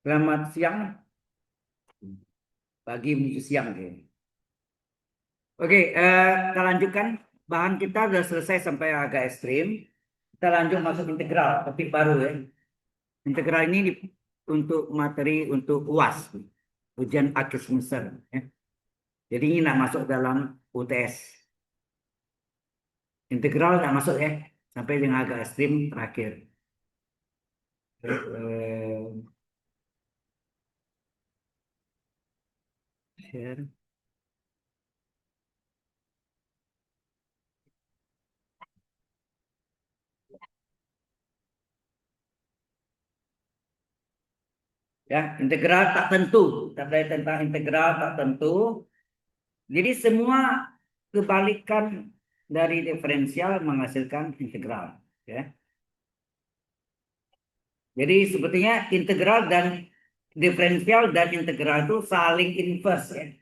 Selamat siang, pagi menuju siang. Oke, kita lanjutkan. Bahan kita sudah selesai sampai agak ekstrim. Kita lanjut masuk integral, topik baru ya. Integral ini untuk materi untuk UAS, ujian akhir semester. Ya. Jadi ini nak masuk dalam UTS. Integral nak masuk ya, sampai yang agak ekstrim terakhir. Share. Ya, integral tak tentu. Kita belajar tentang integral tak tentu. Jadi semua kebalikan dari diferensial menghasilkan integral. Ya. Jadi sebetulnya integral dan diferensial dan integral itu saling inverse. Ya.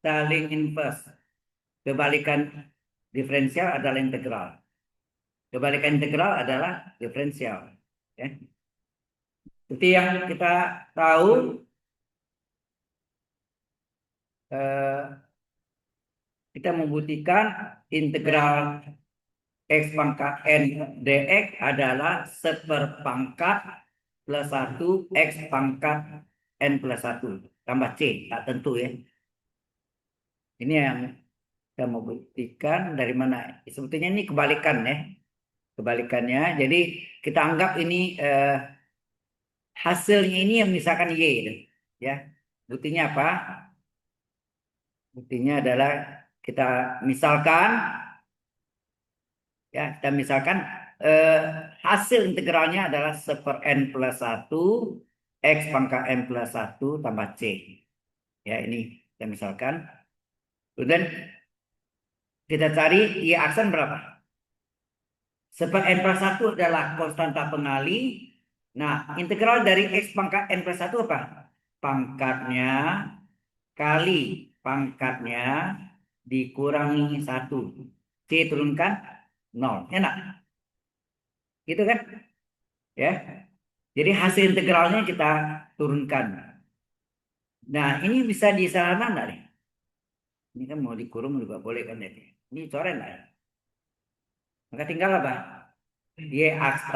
Saling inverse. Kebalikan diferensial adalah integral. Kebalikan integral adalah diferensial. Ya. Seperti yang kita tahu, kita membuktikan integral X pangkat N dx adalah seperpangkat plus 1 X pangkat N plus 1 tambah C. Tak tentu ya. Ini yang kita mau buktikan dari mana. Sebetulnya ini kebalikan ya. Kebalikannya. Jadi kita anggap ini hasilnya ini yang misalkan Y. Ya. Buktinya apa? Buktinya adalah kita misalkan ya, kita misalkan hasil integralnya adalah seper n plus 1 x pangkat n plus 1 tambah c. Ya, ini kita misalkan. Kemudian kita cari y aksen berapa? Seper n plus 1 adalah konstanta pengali. Nah, integral dari x pangkat n plus 1 apa? Pangkatnya kali pangkatnya dikurangi 1. C turunkan 0. Enak. Gitu kan? Ya. Jadi hasil integralnya kita turunkan. Nah, ini bisa disalahan nggak nih? Ini kan mau dikurung juga boleh kan ya? Ini coret lah. Maka tinggal apa?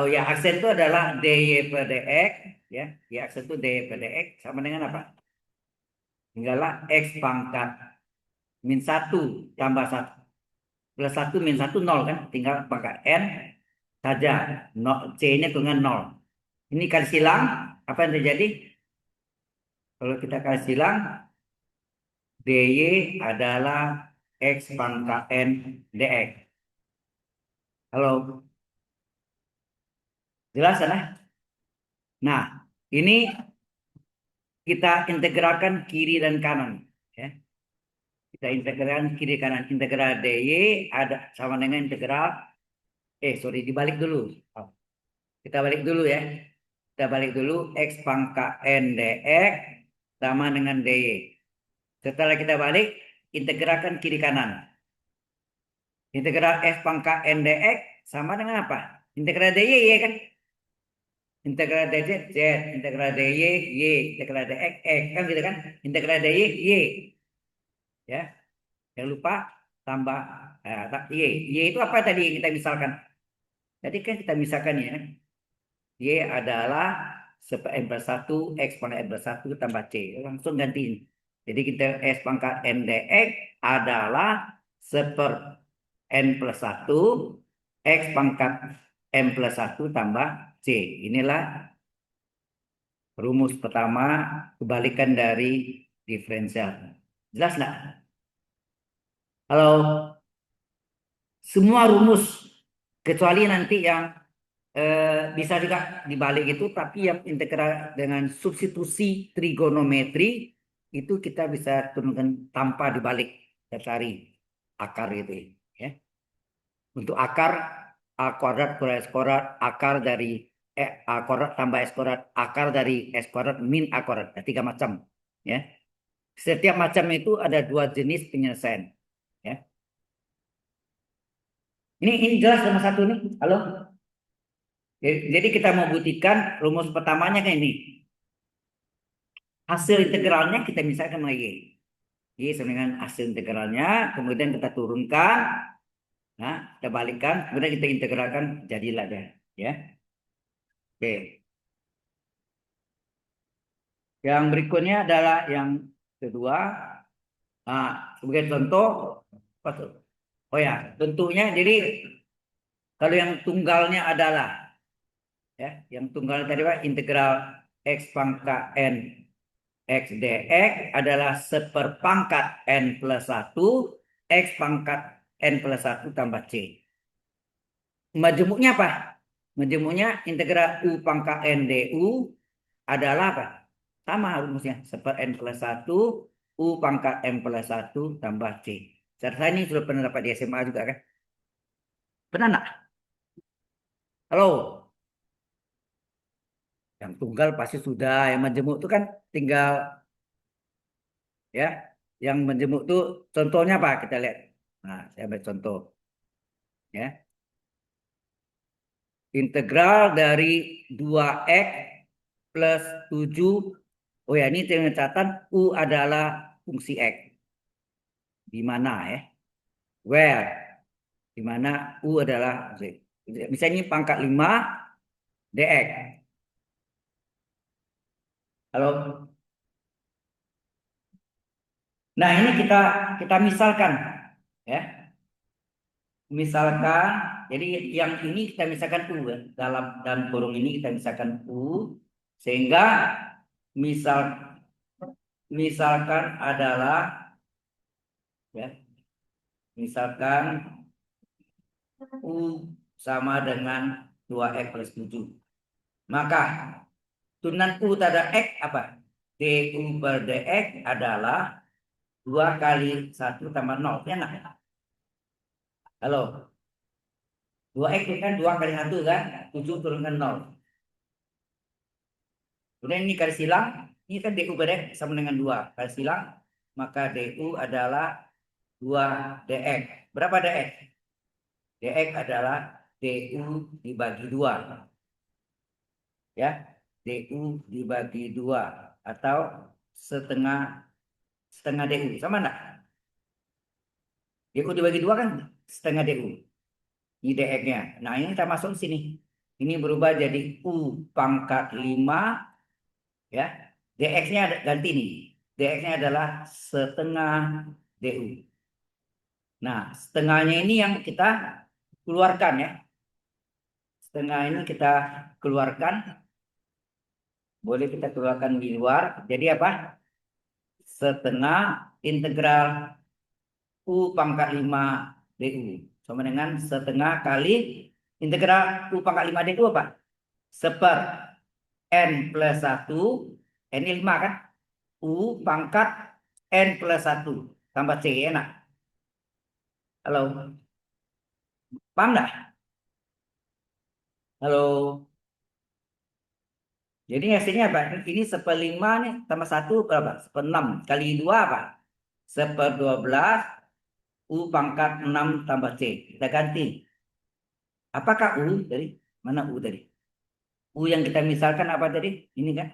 Oh ya, aksen itu adalah dy per dx. Ya, y aksen itu dy per dx sama dengan apa? Tinggallah x pangkat min 1 tambah 1 plus 1 min 1 0 kan? Tinggal pangkat n saja. No, c-nya dengan 0. Ini kali silang, apa yang terjadi? Kalau kita kali silang, dy adalah x pangkat n dx. Halo, jelas ya? Nah, ini kita integralkan kiri dan kanan. Ya. Kita integralkan kiri kanan. Integral dy ada sama dengan integral, sorry, dibalik dulu. Oh, kita balik dulu ya. Kita balik dulu x pangkat n dx sama dengan dy. Setelah kita balik, integralkan kiri kanan. Integral x pangkat n dx sama dengan apa? Integral dy ya kan? Integral dz z, integral dy y, integral dx x kan gitu kan? Integral dy y ya. Jangan lupa tambah y. Y itu apa tadi yang kita misalkan? Tadi kan kita misalkan ya. Y adalah seper n plus 1 x pangkat n plus 1 tambah c. Langsung gantiin. Jadi kita x pangkat n dx adalah seper n plus 1 x pangkat n plus 1 tambah c. Inilah rumus pertama kebalikan dari diferensial. Jelas nggak? Kalau semua rumus kecuali nanti yang bisa juga dibalik itu, tapi yang integral dengan substitusi trigonometri itu kita bisa turunkan tanpa dibalik. Kita cari akar itu ya. Untuk akar a kuadrat kurang s kuadrat, akar dari a kuadrat tambah s kuadrat, akar dari s kuadrat min a kuadrat. Ada 3 macam ya. Setiap macam itu ada 2 jenis penyelesaian ya. Ini jelas sama satu nih. Halo. Jadi kita mau buktikan rumus pertamanya kayak ini. hasil integralnya kita misalkan lagi. Y sama dengan hasil integralnya, kemudian kita turunkan, nah, kita balikkan, kemudian kita integralkan, jadilah deh, ya. Oke. Yang berikutnya adalah yang kedua. Nah, sebagai contoh, apa tuh? Oh ya, tentunya jadi kalau yang tunggalnya adalah ya, yang tunggal tadi Pak integral x pangkat n x dx adalah seperpangkat n plus 1 x pangkat n plus 1 tambah c. Majemuknya apa? Majemuknya integral u pangkat n du adalah apa? Sama rumusnya, seper n plus 1 u pangkat n plus 1 tambah c. Saya ini sudah pernah dapat di SMA juga kan? Pernah enggak? Halo? Yang tunggal pasti sudah, yang majemuk itu kan tinggal ya. Yang majemuk itu contohnya apa? Kita lihat. Nah, saya ambil contoh ya. Integral dari 2x plus 7. Oh ya, ini dengan catatan U adalah fungsi X. Di mana ya? Where? Di mana U adalah misalnya pangkat 5 dx. Kalau nah ini kita misalkan ya. Misalkan jadi yang ini kita misalkan U ya. Dalam kurung ini kita misalkan U sehingga misal misalkan adalah ya misalkan U sama dengan 2x plus 7 maka turunan U terhadap X apa? Du per dx adalah 2 kali 1 tambah 0 ya enggak? Halo, 2x itu kan 2 kali 1 kan 7 turunkan 0. Kemudian ini kali silang, ini kan du per dx sama dengan 2 kali silang, maka du adalah 2 dx. Berapa dx? Dx adalah du dibagi 2. Ya, du dibagi 2 atau setengah setengah du. Sama enggak? Du dibagi 2 kan setengah du. Ini dx-nya. Nah, ini kita masuk di sini. Ini berubah jadi u pangkat 5 ya. Dx-nya ganti nih. Dx-nya adalah setengah du. Nah, setengahnya ini yang kita keluarkan ya. Setengah ini kita keluarkan. Boleh kita keluarkan di luar. Jadi apa? Setengah integral u pangkat 5 du. Sama dengan setengah kali integral u pangkat 5 du apa? Seper n plus 1. N ini 5 kan? U pangkat N plus 1 tambah C, enak. Halo, paham nggak? Halo. Jadi hasilnya apa? Ini seperlima nih tambah 1 berapa? Seperenam. Kali 2 apa? Seper 12 U pangkat 6 tambah C. Kita ganti. Apakah U tadi? Mana U tadi? U yang kita misalkan apa tadi? Ini kan?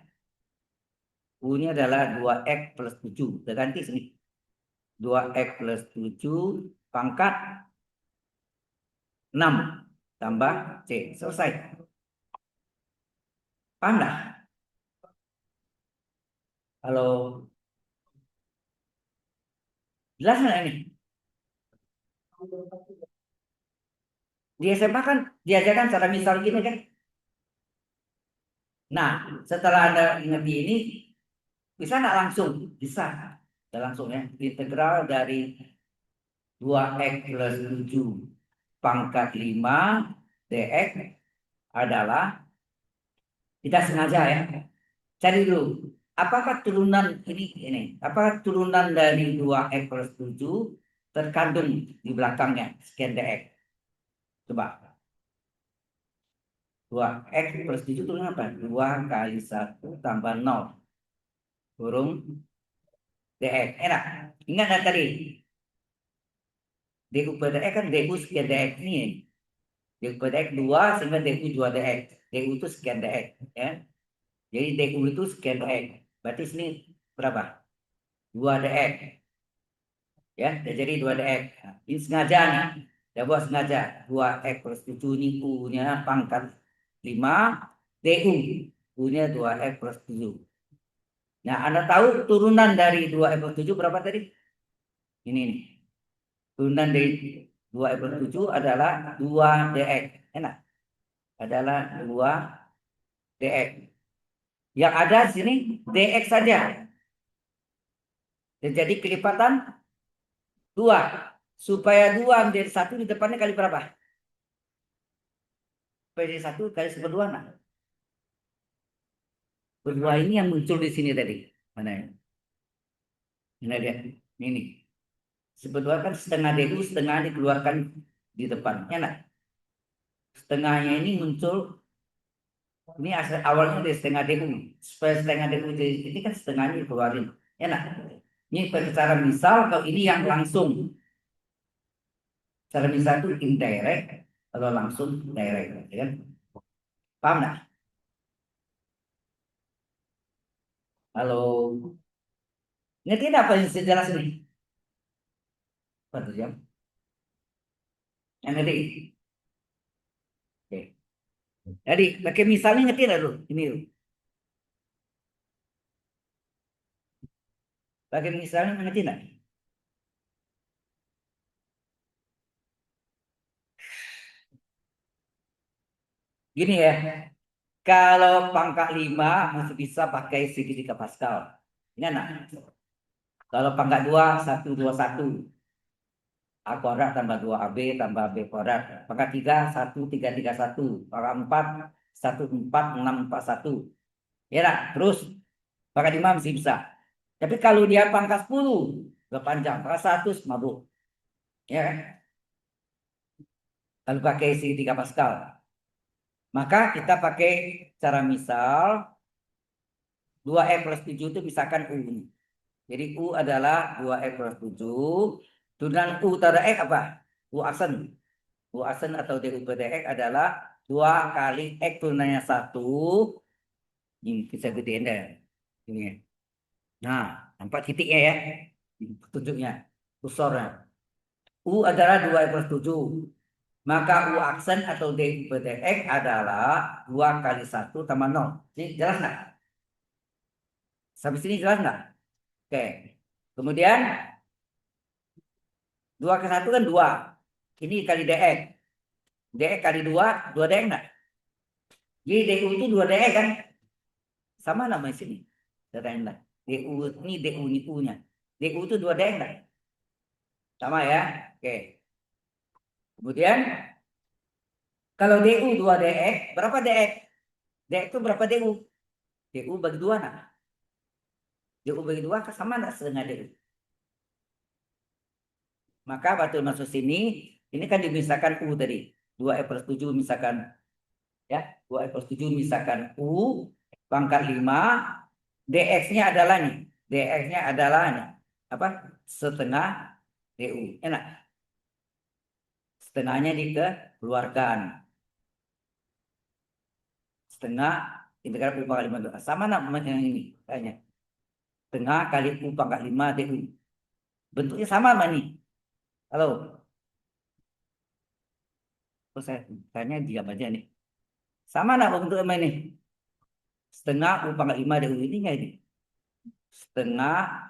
U ini adalah 2x plus 7. Kita ganti sini. 2x plus 7 pangkat 6 tambah C. Selesai. Paham nggak? Halo. Jelas nggak ini? Di SMA kan diajarkan cara misal gini kan? Nah, setelah Anda ngerti ini, bisa nggak langsung? Bisa. Bisa langsung ya. Integral dari 2x plus 7 pangkat 5 dx adalah, kita sengaja ya, cari dulu. Apakah turunan ini? Apakah turunan dari 2x plus 7 terkandung di belakangnya? Sekian dx. Coba. 2x plus 7 turunan apa? 2 kali 1 tambah 0. Kurung dx. Enak. Ingat kan tadi? Du per dx kan du sekian dx ini. Du per dx 2 sehingga du 2 dx. Du itu sekian dx. Ya. Jadi du itu sekian dx. Berarti sini berapa? 2 dx. Ya, udah jadi 2 dx. Nah, ini sengaja nih. Udah buat sengaja. 2x plus 7 ini U-nya pangkat 5. DU. U-nya 2x plus 7. Nah, Anda tahu turunan dari 2x plus 7 berapa tadi? Ini nih. Turunan dari 2x plus 7 adalah 2 dx. Enak. Adalah 2 dx. Yang ada di sini dx saja. Jadi kelipatan 2. Supaya 2 menjadi 1 di depannya kali berapa? Supaya jadi 1 kali seperdua. Nah, berdua ini yang muncul di sini tadi. Mana ya? Ini lihat. Ini. Seperdua kan setengah DU, setengah dikeluarkan di depannya. Nah, setengahnya ini muncul. Ini awalnya dari setengah DU. Supaya setengah DU ini kan setengahnya dikeluarin. Enak. Ini secara misal kalau ini yang langsung. Cara misal itu indirect. Kalau langsung direct. Ya kan? Paham nggak? Halo. Ngerti apa yang saya jelas ini? Satu jam. Yang ngerti? Oke. Jadi pakai misalnya ngerti nggak dulu? Ini dulu. Pakai misalnya ngerti nggak? Gini ya. Kalau pangkat 5 masih bisa pakai segitiga Pascal. Ini anak. Kalau pangkat 2 1 2 1. A kuadrat tambah 2AB tambah B kuadrat. Pangkat 3 1 3 3 1. Pangkat 4 1 4 6 4 1. Ya nak? Terus pangkat 5 masih bisa. Tapi kalau dia pangkat 10 panjang, pangkat 100 mabuk. Ya kan? Kalau pakai segitiga Pascal. Maka kita pakai cara misal 2x plus 7 itu misalkan U ini. Jadi U adalah 2x plus 7. Turunan U terhadap X apa? U aksen. U aksen atau DU per dx adalah 2 kali X turunannya 1. Ini bisa gedein deh. Ini. Nah, nampak titiknya ya. Petunjuknya. Kursornya. U adalah 2x plus 7. Maka U aksen atau DU per dx adalah 2 kali 1 tambah 0. Ini jelas nggak? Sampai sini jelas nggak? Oke. Kemudian 2 ke 1 kan 2. Ini kali dx. Dx kali 2, 2 dx enggak? Jadi du itu 2 dx kan? Sama namanya sini. Datanya. Du ini du ini u-nya. Du itu 2 dx enggak? Sama ya. Oke. Kemudian kalau du 2 dx, berapa dx? Dx itu berapa du? Du bagi 2 nah. Du bagi 2 kan sama enggak setengah du? Maka waktu masuk sini, ini kan dimisahkan u tadi. 2 plus 7 misalkan ya, 2 plus 7 misalkan u pangkat 5, dx-nya adalah nih, dx-nya adalah nih, apa? Setengah du. Enak. Setengahnya dikeluarkan. Setengah integral u pangkat 5. Sama namanya yang ini. Tanya. Setengah kali u pangkat 5 du. Bentuknya sama sama nih. Halo. Terus saya tanya diam aja nih. Sama nak bentuknya sama ini? Setengah u pangkat 5 du ini nggak ini? Setengah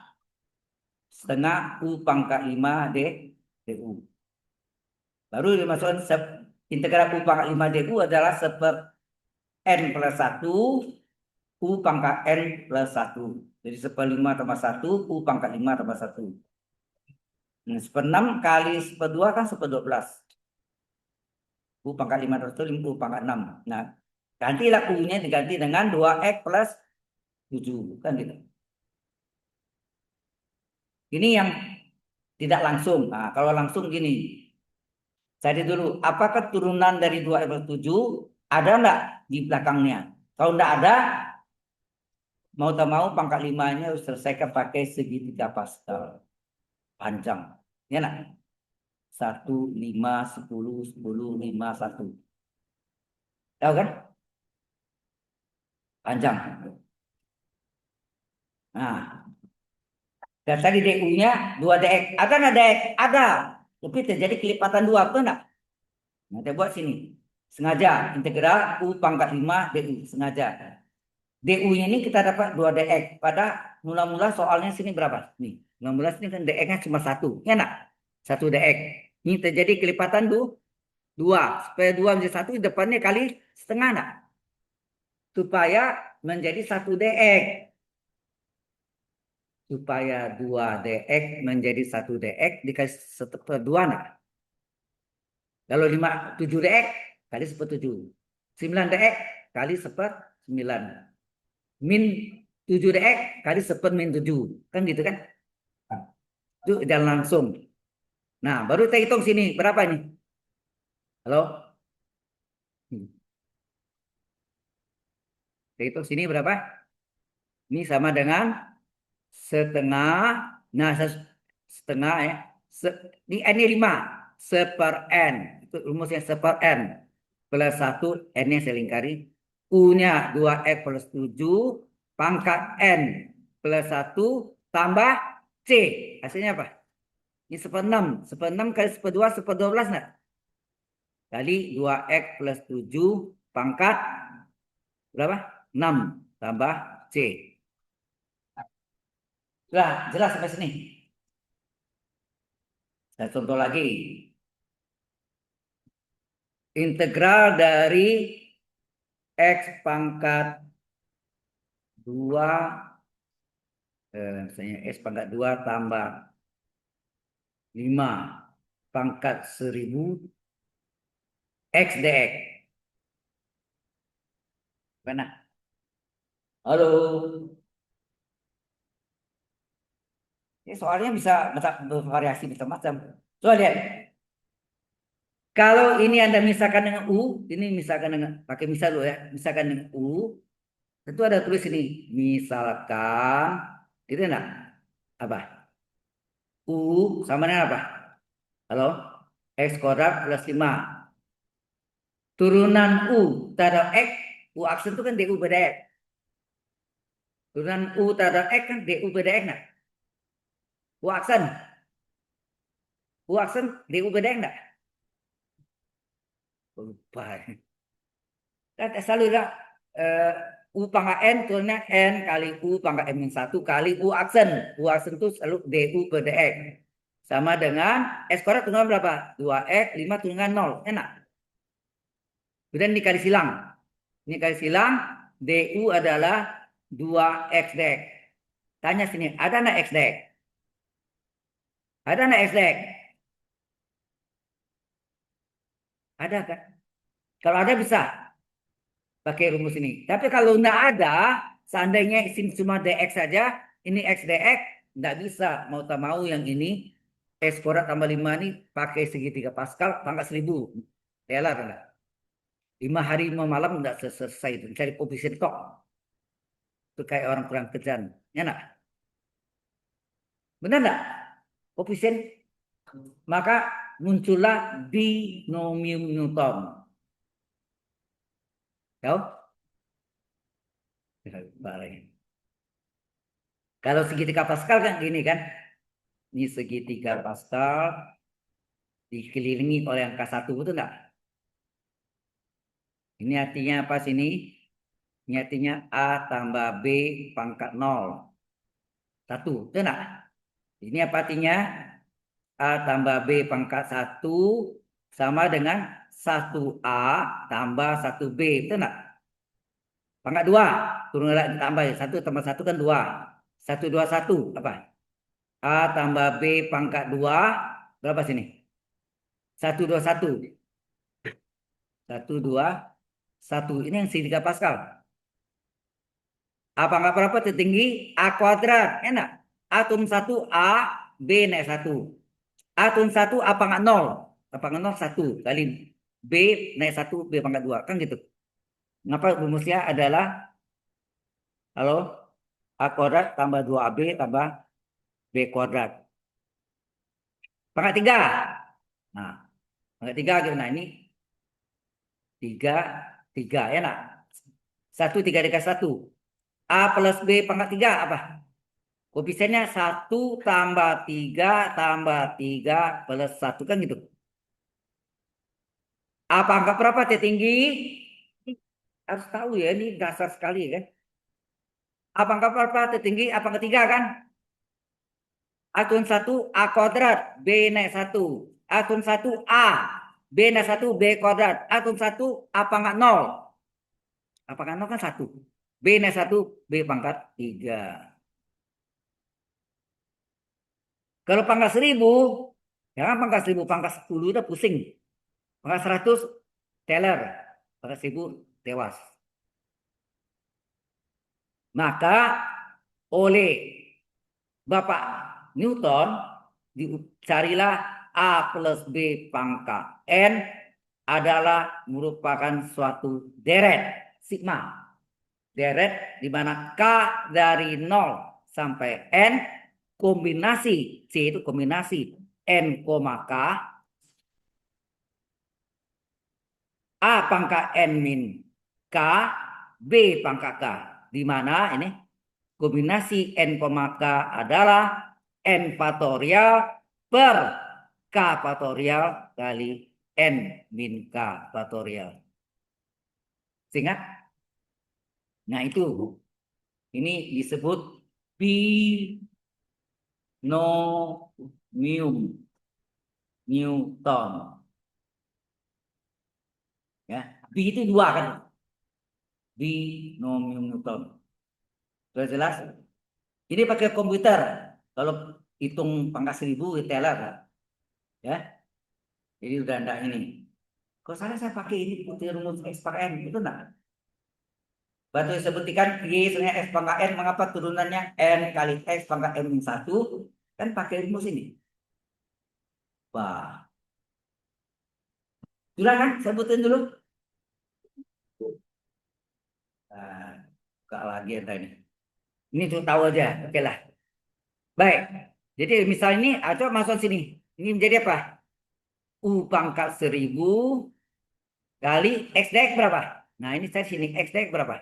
setengah u pangkat 5 du. Baru dimasukkan integral u pangkat 5 du adalah n plus 1 u pangkat n plus 1. Jadi 1/5 tambah 1 u pangkat 5 tambah 1. Nah, 1/6 kali 1/2 kan 1/12. U pangkat 5 tambah 1 u pangkat 6. Nah, gantilah u-nya diganti dengan 2x plus 7. Kan gitu. Ini yang tidak langsung. Nah, kalau langsung gini. Cari dulu, apakah turunan dari 2x plus 7 ada enggak di belakangnya? Kalau enggak ada, mau tak mau pangkat 5-nya harus selesaikan pakai segitiga Pascal. Panjang. Ya nak? 1, 5, 10, 10, 5, 1. Tahu kan? Panjang. Nah, dan tadi DU-nya 2 dx. Ada nggak dx? Ada. Tapi terjadi kelipatan 2, betul nggak? Nah, kita buat sini. Sengaja integral U pangkat 5 DU. Sengaja. DU-nya ini kita dapat 2 dx. Pada mula-mula soalnya sini berapa? Nih, mula-mula sini kan dx-nya cuma 1. Ya nggak? 1 dx. Ini terjadi kelipatan 2. Supaya 2 menjadi 1, depannya kali setengah nggak? Supaya menjadi 1 dx. Supaya 2 dx menjadi 1 dx dikasih 1/2 nggak? Kalau 7 dx kali 1/7. 9 dx kali 1/9. Min 7 dx kali 1/-7. Kan gitu kan? Itu jalan langsung. Nah, baru kita hitung sini. Berapa ini? Halo? Kita hitung sini berapa? Ini sama dengan setengah. Nah, setengah ya. Ini N-nya 5. N. Itu rumusnya N. Plus 1. N-nya saya lingkari. U-nya 2X plus 7. Pangkat N plus 1. Tambah C. Hasilnya apa? Ini 1/6. 1/6 kali 1/2, 1/12 nggak? Kali 2X plus 7 pangkat berapa? 6 tambah C. Jelas sampai sini. Saya contoh lagi. Integral dari X pangkat 2, misalnya X pangkat 2 tambah 5 pangkat 1000 X dx. Mana? Halo. Ini soalnya bisa bervariasi macam-macam. Coba lihat. Kalau ini Anda misalkan dengan U, ini misalkan dengan pakai misal dulu ya, misalkan dengan U, tentu ada tulis ini, misalkan, itu enggak? Apa? U sama dengan apa? Halo? X kuadrat plus 5. Turunan U terhadap X, U aksen itu kan DU pada X. Turunan U terhadap X kan DU pada X enggak? U aksen. U aksen DU pada X enggak? Lupa. Kan selalu ada U pangkat N turunnya N kali U pangkat M-1 kali U aksen. U aksen itu selalu DU per DX. Sama dengan X kuadrat turungan berapa? 2X, 5 turungan 0. Enak. Kemudian dikali silang. Ini kali silang, DU adalah 2X DX. Tanya sini, ada nggak X DX? Ada nggak X DX? Ada kan? Kalau ada bisa pakai rumus ini. Tapi kalau nggak ada, seandainya sini cuma DX saja, ini X DX, nggak bisa. Mau tak mau yang ini, X kuadrat tambah 5 ini pakai segitiga Pascal, pangkat 1000. Telar enggak? 5 hari 5 malam nggak selesai itu. Cari koefisien tok. Itu kayak orang kurang kerjaan. Ya enggak? Benar enggak? Koefisien. Maka muncullah binomium Newton. Tahu? Kalau segitiga Pascal kan gini kan. Ini segitiga Pascal dikelilingi oleh angka 1, betul enggak? Ini artinya apa sini? Ini artinya A tambah B pangkat 0. 1, betul enggak? Ini apa artinya? A tambah B pangkat 1 sama dengan 1A tambah 1B, betul enggak? Pangkat 2, turun lagi tambah 1 tambah 1 kan 2. 1 2 1 apa? A tambah B pangkat 2 berapa sini? 1 2 1. 1 2 1. Ini yang segitiga Pascal. A pangkat berapa tertinggi? A kuadrat. Enak. A turun 1 A, B naik 1. A turun 1 A pangkat 0. A pangkat 0 1 kali B naik 1 B pangkat 2. Kan gitu. Ngapa rumusnya adalah halo A kuadrat tambah 2AB tambah B kuadrat. Pangkat 3. Nah, pangkat 3 gimana? Ini 3 3 ya nak. 1 3 dikali 1. A plus B pangkat 3 apa? Koefisiennya 1 tambah 3 tambah 3 plus 1 kan gitu. Apa angka berapa tertinggi? Harus tahu ya, ini dasar sekali ya kan. Apa angka berapa tertinggi? Apa ketiga kan? Akun 1 A kuadrat, B naik 1. Akun 1 A, B naik 1, B kuadrat. Akun 1 apa enggak 0? Apakah 0 kan 1. B naik 1, B pangkat 3. Kalau pangkat 1000, jangan pangkat 1000, pangkat 10 udah pusing. Pangkat 100, teler. Pangkat 1000, tewas. Maka oleh Bapak Newton, carilah A plus B pangkat N adalah merupakan suatu deret sigma. Deret di mana K dari 0 sampai N kombinasi C itu kombinasi N, K A pangkat N min K B pangkat K, di mana ini kombinasi N, K adalah N faktorial per K faktorial kali N min K faktorial. Sehingga, nah itu ini disebut binomium Newton. Ya, B itu 2 kan? Binomium Newton. Sudah jelas? Ini pakai komputer. Kalau hitung pangkat 1000 teller kan? Ya, jadi udah enggak ini. Kok saya pakai ini putih rumus X per N itu enggak? Batu sebutkan Y sebenarnya X pangkat N, mengapa turunannya N kali X pangkat N min 1? Kan pakai rumus ini. Wah, sudah kan? Sebutin dulu. Nah, buka lagi entah ini. Ini tuh tahu aja. Oke lah. Baik. Jadi misal ini, coba masuk sini. Ini menjadi apa? U pangkat 1000 kali X dx berapa? Nah ini saya sini. X dx berapa?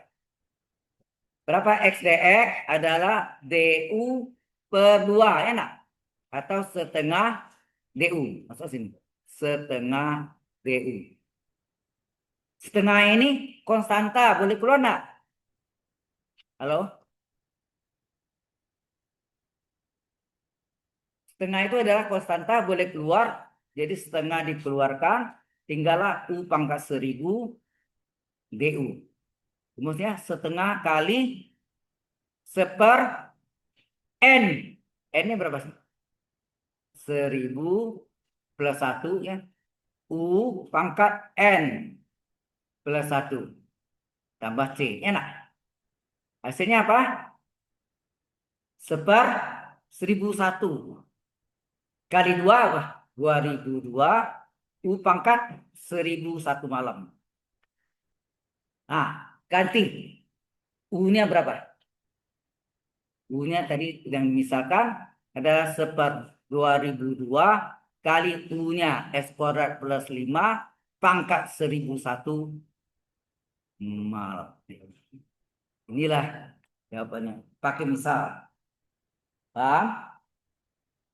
Berapa X dx adalah DU per 2. Enak? Atau setengah DU. Masuk sini. Setengah DU. Setengah ini konstanta. Boleh keluar enggak? Halo? Setengah itu adalah konstanta, boleh keluar. Jadi setengah dikeluarkan, tinggallah U pangkat 1000 DU. Rumusnya setengah kali seper N. N-nya berapa sih? 1000 plus 1 ya. U pangkat N plus 1 tambah C. Enak. Hasilnya apa? Seper 1001. Kali 2 apa? 2002. U pangkat 1001 malam. Nah, ganti. U-nya berapa? U-nya tadi yang misalkan adalah seper 2002 kali U-nya S kuadrat plus 5 pangkat 1001 malam. Inilah jawabannya. Pakai misal. Paham?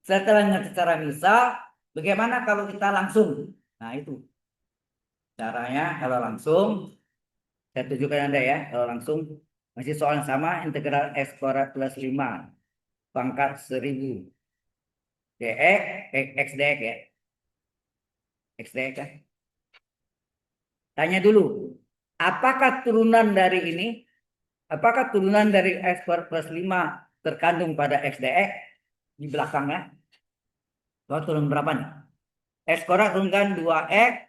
Setelah secara misal, bagaimana kalau kita langsung? Nah, itu caranya kalau langsung. Saya tunjukkan Anda ya. Kalau langsung masih soal yang sama, integral X kuadrat plus 5 pangkat 1000 dx, X dx ya. X dx kan. Tanya dulu, apakah turunan dari ini, apakah turunan dari X kuadrat plus 5 terkandung pada X dx di belakangnya? Kau turun berapa nih? X kuadrat turunkan 2x,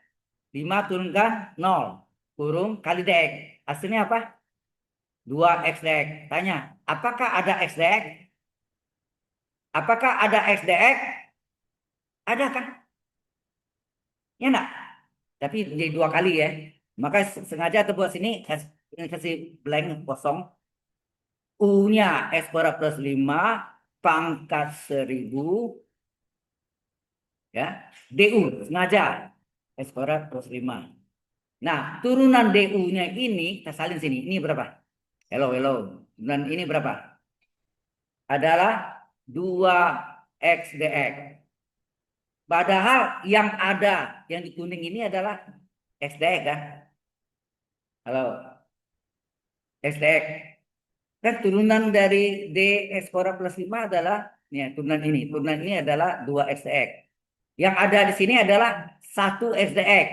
5 turunkan 0. Kurung kali dx. Hasilnya apa? 2x dx. Tanya, apakah ada X dx? Apakah ada X dx? Ada kan? Ya enggak? Tapi jadi 2 kali ya. Maka sengaja terbuat sini kasih blank kosong. U-nya X kuadrat plus 5 pangkat 1000 ya. DU sengaja X kuadrat plus 5. Nah, turunan DU-nya ini kita salin sini. Ini berapa? Hello, hello. Dan ini berapa? adalah 2x dx. Padahal yang ada yang di kuning ini adalah x dx kan? Halo, x dx. Kan turunan dari dx kuadrat plus 5 adalah ya, turunan ini. Turunan ini adalah 2x dx. Yang ada di sini adalah 1x dx.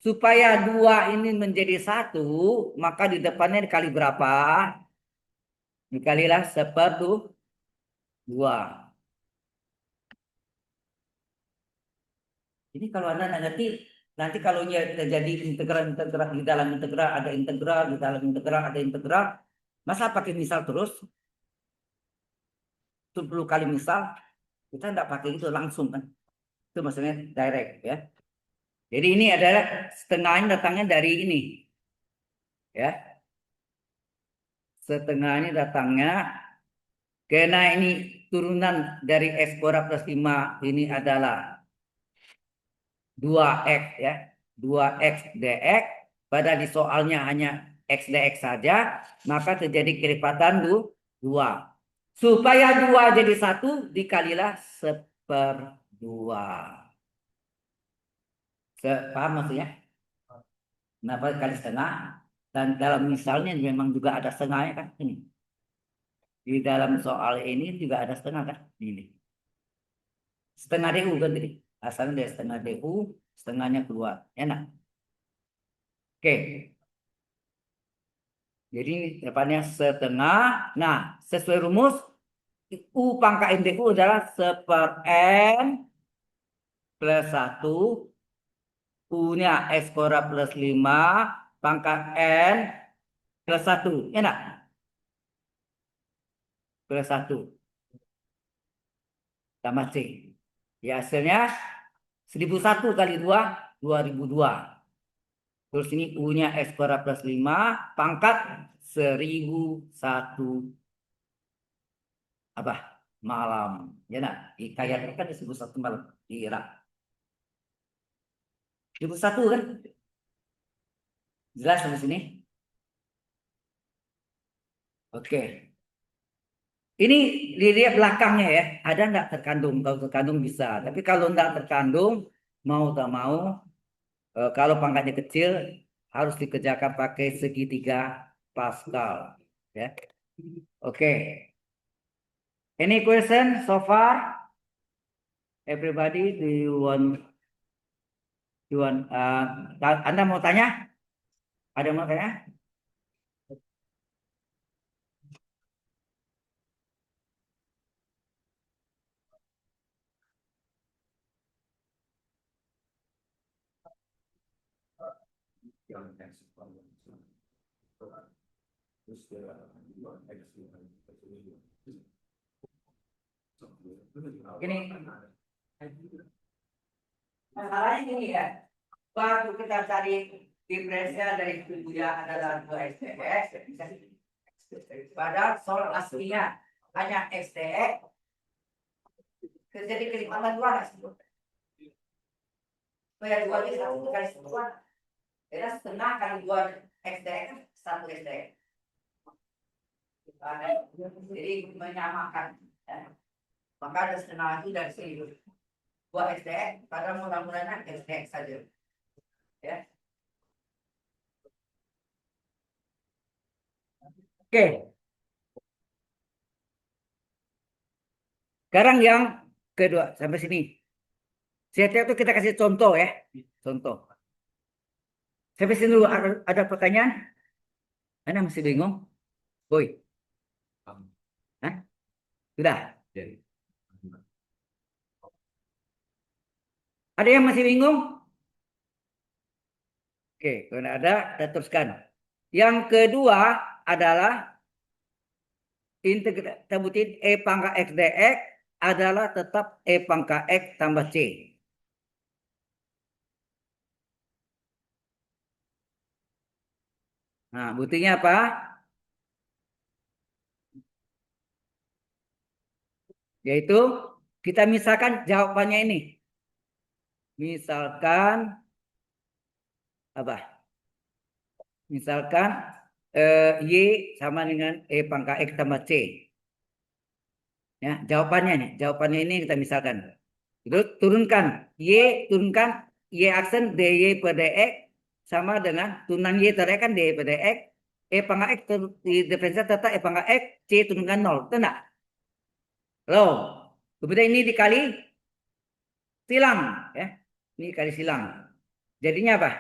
Supaya dua ini menjadi satu, maka di depannya dikali berapa? Dikalilah 1/2. Ini kalau Anda nggak ngerti, nanti kalau terjadi integral-integral di dalam integral ada integral, di dalam integral ada integral, masa pakai misal terus? 10 kali misal, kita nggak pakai itu langsung kan? Itu maksudnya direct ya. Jadi ini adalah setengahnya datangnya dari ini, ya. Setengahnya datangnya karena ini turunan dari x kuadrat plus 5 ini adalah 2x ya. 2x dx. Pada di soalnya hanya x dx saja, maka terjadi kelipatan 2. Supaya 2 jadi 1 dikalilah 1/2. Paham maksudnya? Kenapa kali setengah? Dan dalam misalnya memang juga ada setengahnya kan? Ini. Di dalam soal ini juga ada setengah kan? Ini. Setengah DU kan tadi. Asalnya dari setengah DU, setengahnya keluar. Enak. Oke. Jadi depannya setengah. Nah, sesuai rumus, U pangkat N DU adalah 1/N plus 1. U-nya X kuadrat plus 5 pangkat N plus 1. Enak? Plus 1 tambah C. Ya hasilnya 1001 kali 2, 2002. Terus ini U-nya X kuadrat plus 5 pangkat 1001 apa? Malam. Ya nak, kayaknya kan 1001 malam di Irak. 1001 kan? Jelas sampai sini? Oke. Ini dilihat belakangnya ya. Ada enggak terkandung? Kalau terkandung bisa. Tapi kalau enggak terkandung, mau tak mau, kalau pangkatnya kecil, harus dikerjakan pakai segitiga Pascal. Ya. Oke. Any question so far? Everybody, do you want, Anda mau tanya? Ada yang mau tanya? Gini, masalahnya gini ya. Waktu kita cari diferensial dari kuliah adalah 2 STX, padahal soal aslinya hanya STX, terjadi kelipatan 2. Supaya 2 ini 1 kali 1. Beda setengah kali 2 STX, 1 STX. Jadi menyamakan. Ya. Maka ada setengah itu dari sini. 2 STX, pada mula-mulanya STX saja. Ya. Oke. Sekarang yang kedua sampai sini. Setiap itu kita kasih contoh ya. Contoh. Sampai sini dulu ada pertanyaan? Anda masih bingung? Boy. Hah? Sudah. Ada yang masih bingung? Oke, kalau ada, kita teruskan. Yang kedua adalah sebutin E pangkat X dx adalah tetap E pangkat X tambah C. Nah, buktinya apa? Yaitu kita misalkan jawabannya ini. Misalkan apa? Misalkan Y sama dengan E pangkat X tambah C. Ya, jawabannya ini kita misalkan. Terus turunkan turunkan y aksen dy per dx sama dengan turunan y per dx kan dy per dx, pangkat x di diferensial tetap pangkat x, c turunkan 0. Betul enggak? Loh, kemudian ini dikali silang, ya. Ini kali silang. Jadinya apa?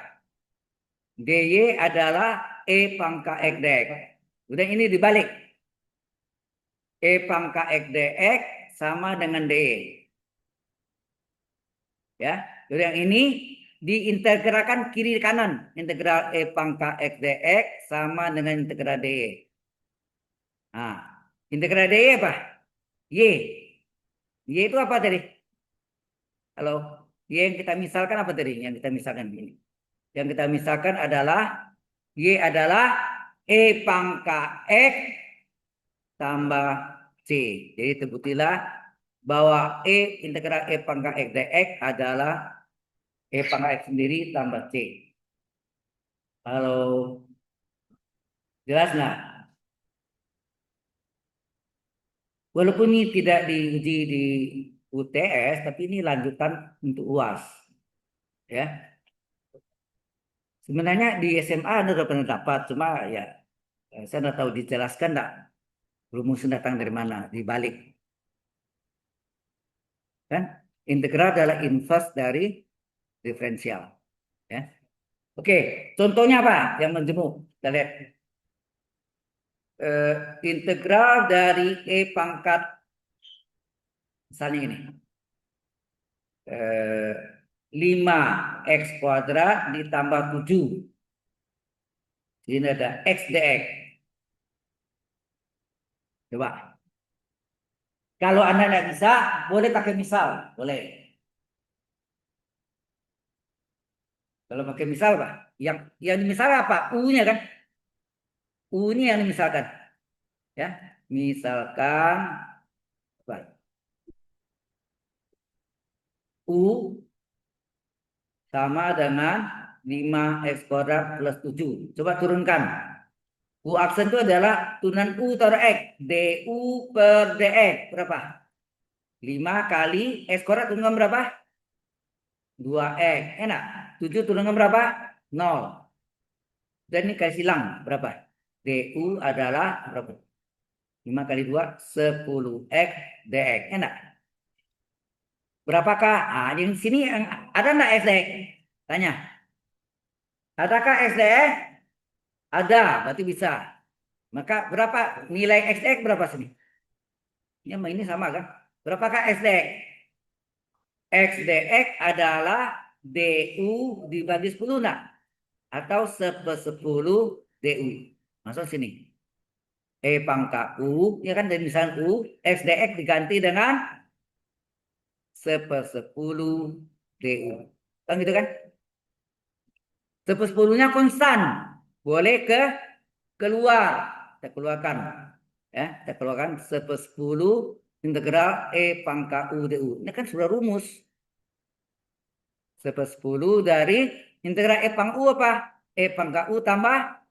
dy adalah pangkat x dx. Kemudian ini dibalik. Pangkat x dx sama dengan dy. Ya, jadi yang ini diintegralkan kiri kanan. Integral pangkat x dx sama dengan integral dy. Nah, integral dy apa? Y. Y itu apa tadi? Halo, Y yang kita misalkan apa tadi? Yang kita misalkan ini. Yang kita misalkan adalah Y adalah pangkat x tambah c. Jadi terbuktilah bahwa integral pangkat x dx adalah pangkat x sendiri tambah c. Halo, jelas nggak? Walaupun ini tidak diuji di UTS, tapi ini lanjutan untuk UAS. Ya, sebenarnya di SMA Anda sudah pernah dapat, cuma ya saya tidak tahu dijelaskan nggak rumusnya datang dari mana, dibalik. Kan? Integral adalah inverse dari diferensial. Ya. Oke, contohnya apa yang menjemuk? Kita lihat. Integral dari pangkat, misalnya ini. 5x kuadrat ditambah 7. Ini ada x dx. Coba. Kalau Anda tidak bisa, boleh pakai misal. Boleh. Kalau pakai misal, Pak. Yang misal apa? U-nya kan? U-nya yang dimisalkan. Ya. Misalkan, apa? U sama dengan 5x kuadrat plus 7. Coba turunkan. U aksen itu adalah turunan U taruh X. DU per DX. Berapa? 5 kali X kuadrat turunan berapa? 2X. Enak. 7 turunan berapa? 0. Dan ini kali silang. Berapa? DU adalah berapa? 5 kali 2, 10X DX. Enak. Berapakah? Ah, yang sini ada enggak X DX? Tanya. Adakah X DX? Ada, berarti bisa. Maka berapa nilai X DX berapa sini? Ini sama kan? Berapakah X DX? X dx adalah du dibagi 10 nak? Atau 1/10 du. Masuk sini. Pangkat u, ya kan dari misalnya u, X dx diganti dengan 1/10 du. Kan gitu kan? 1/10-nya konstan. Boleh keluar. Kita keluarkan. Ya, kita keluarkan 1/10 integral pangkat u du. Ini kan sudah rumus. 1/10 dari integral pangkat u apa? Pangkat u tambah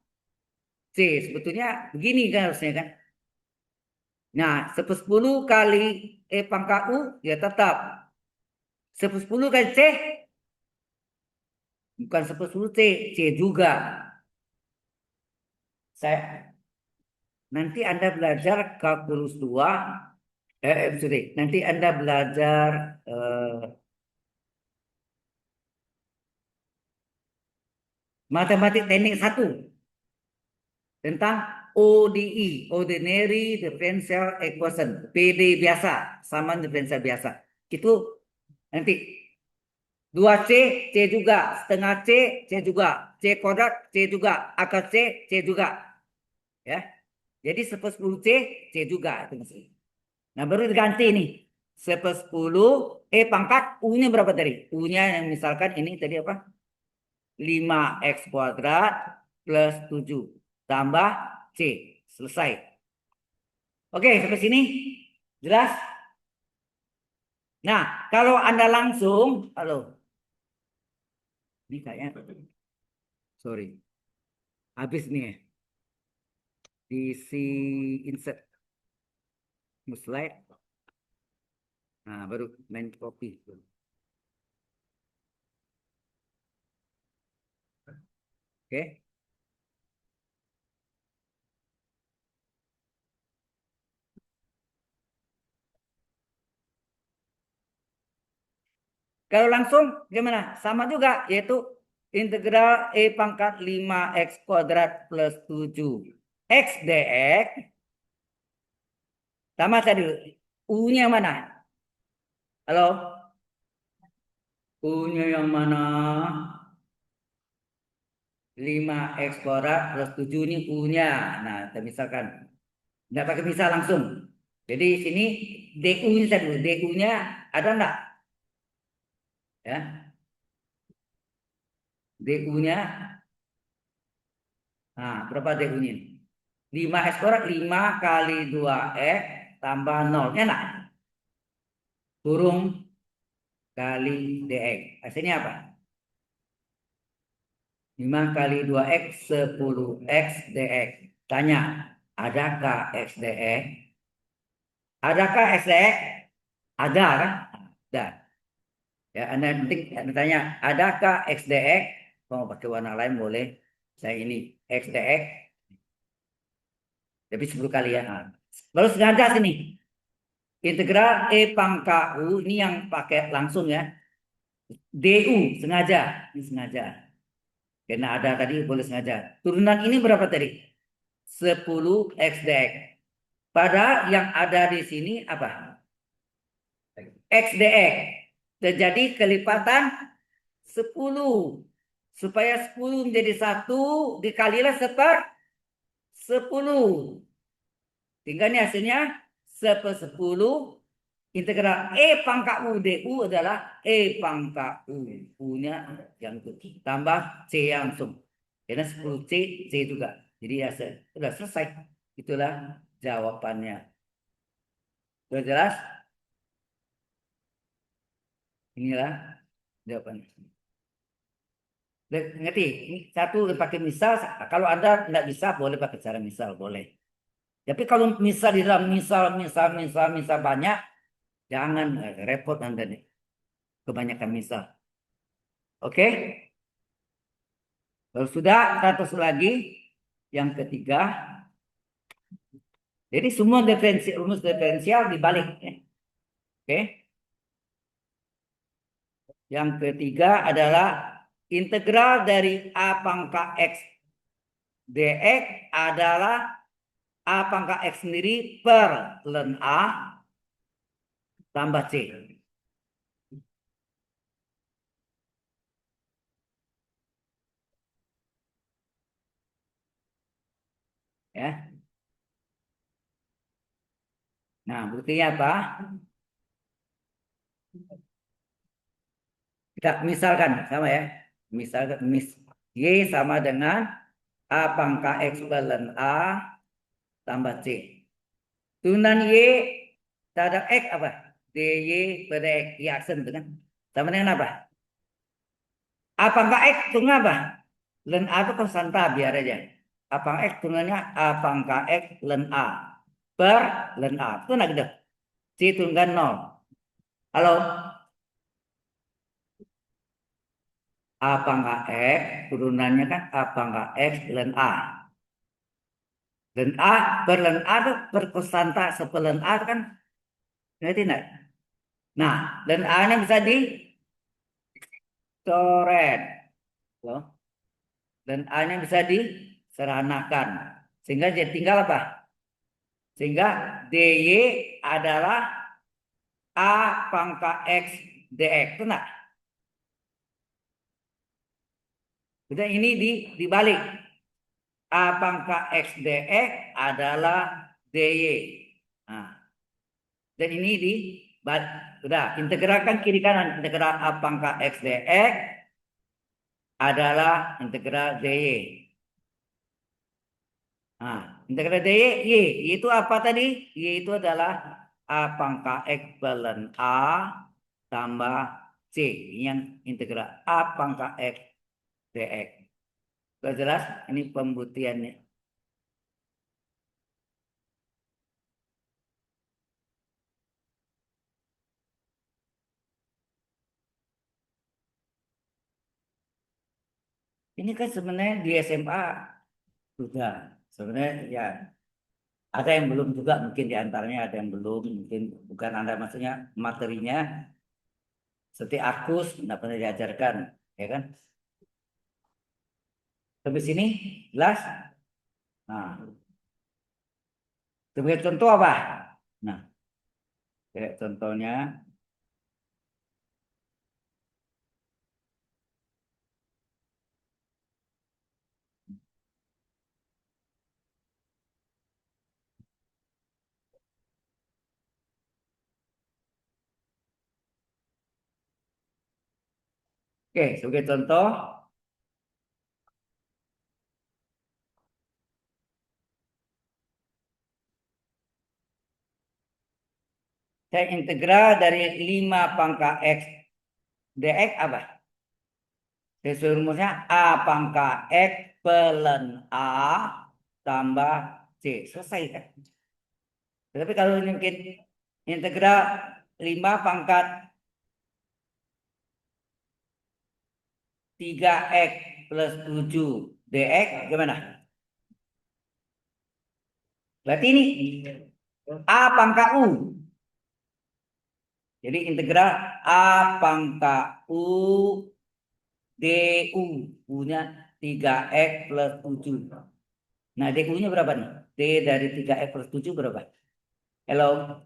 c. Sebetulnya begini kan harusnya kan. Nah, 1/10 kali pangkat u ya tetap 1/10 kali c, bukan 1/10 c, c juga. Saya nanti Anda belajar kalkulus 2, sorry, nanti Anda belajar matematik teknik 1 tentang ODE, Ordinary Differential Equation, PD biasa, sama diferensial biasa. Itu nanti 2C, C juga, setengah C, C juga, C kuadrat, C juga, akar C, C juga. Ya. Jadi 1/10 C, C juga. Nah, baru diganti nih. 1/10, pangkat, U-nya berapa tadi? U-nya yang misalkan ini tadi apa? 5x kuadrat plus 7 tambah C. Selesai. Oke, sampai sini jelas? Nah, kalau Anda langsung, halo, ini kayaknya, sorry, habis nih ya. Isi insert slide. Nah, baru main copy. Oke. Kalau langsung gimana? Sama juga, yaitu integral E pangkat 5 X kuadrat plus 7 X dx. Sama tadi, U-nya mana? Halo? U-nya yang mana? 5 X kuadrat plus 7 ini U-nya. Nah, kita misalkan. Nggak pakai misal langsung. Jadi sini DU-nya saya dulu. DU-nya ada nggak? Ya, DU-nya. Nah, berapa DU-nya? 5 X kuadrat 5 kali 2 X tambah 0. Enak. Kurung kali dx. Hasilnya apa? 5 kali 2 X 10 X dx. Tanya, adakah X dx? Adakah X dx? Ada kan? Ada. Ya, Anda penting tanya, adakah X dx? Mau pakai warna lain boleh. Saya ini X dx, tapi 10 kali ya. Nah, baru sengaja sini. Integral E pangkat U ini yang pakai langsung ya. DU sengaja, ini sengaja. Karena ada tadi boleh sengaja. Turunan ini berapa tadi? 10 X dx. Padahal yang ada di sini apa? X dx. Terjadi kelipatan 10. Supaya 10 menjadi 1 dikalilah 10. Sehingga ini hasilnya 10 integral E pangkat U DU adalah E pangkat U. U-nya yang itu. Tambah C yang langsung. Karena 10 C, C juga. Jadi ya sudah selesai. Itulah jawabannya. Sudah jelas? Inilah jawabannya. Ngerti? Ini satu pakai misal. Kalau Anda nggak bisa, boleh pakai cara misal. Boleh. Tapi kalau misal di dalam misal banyak, jangan repot Anda nih. Kebanyakan misal. Oke? Kalau sudah, satu lagi. Yang ketiga. Jadi semua rumus diferensial dibalik. Oke? Yang ketiga adalah integral dari A pangkat X dx adalah A pangkat X sendiri per ln A tambah C. Ya. Nah, buktinya apa? Kita misalkan sama ya. Misalkan Y sama dengan A pangkat X per ln A tambah C. Turunan Y terhadap X apa? DY per X. Y aksen itu kan. Sama dengan apa? A pangkat X tunggu apa? Ln A itu konstanta biar aja. A pangkat X turunannya A pangkat X ln A per ln A. Itu nak gitu. C turunkan 0. Halo? A pangkat X turunannya kan A pangkat X ln A. Ln A per ln A itu per konstanta seper ln A itu kan ngerti enggak? Nah, ln A-nya bisa dicoret. Loh. Dan A-nya bisa diseranakan. Sehingga jadi tinggal apa? Sehingga DY adalah A pangkat X dx. Benar? Sudah ini dibalik. A pangkat X dx adalah DY. Nah, dan ini sudah integralkan kiri kanan. Integral A pangkat X dx adalah integral DY. Nah, integral dy, y itu apa tadi? Y itu adalah A pangkat X ln A tambah C. Ini yang integral A pangkat X dx. Sudah jelas? Ini pembuktiannya. Ini kan sebenarnya di SMA sudah. Sebenarnya ya ada yang belum juga, mungkin di antaranya ada yang belum, mungkin bukan Anda maksudnya materinya seperti Arkus tidak pernah diajarkan, ya kan? Sampai sini jelas. Nah, sebagai contoh apa? Nah, kayak contohnya, oke, sebagai contoh, saya integral dari 5 pangkat X dx apa? Sesuai rumusnya A pangkat X pelen A tambah C. Selesai kan? Tapi kalau ini mungkin integral 5 pangkat 3x plus 7 dx gimana? Berarti ini A pangkat U. Jadi integral A pangkat U du. U-nya 3x plus 7. Nah, du-nya berapa nih? D dari 3x plus 7 berapa? Hello?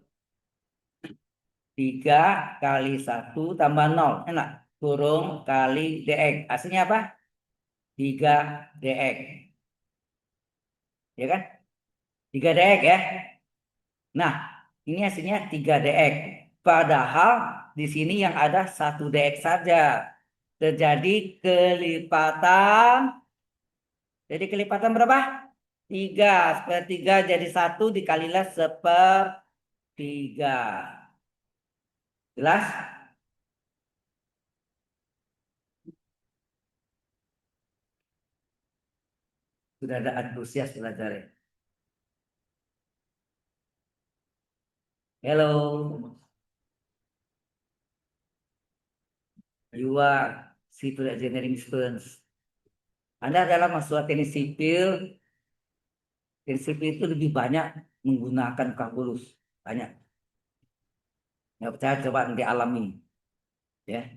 3 kali 1 tambah 0. Enak. Kurung kali dx. Hasilnya apa? 3 dx. Ya kan? 3 dx ya. Nah, ini hasilnya 3 dx. Padahal di sini yang ada 1 dx saja. Terjadi kelipatan. Jadi kelipatan berapa? 3. Sepertiga jadi 1 dikalilah sepertiga. Jelas? Sudah ada antusias belajar ya. Hello. You are civil engineering students. Anda adalah mahasiswa teknik sipil. Teknik sipil itu lebih banyak menggunakan kalkulus. Banyak. Nggak percaya coba nanti alami. Ya.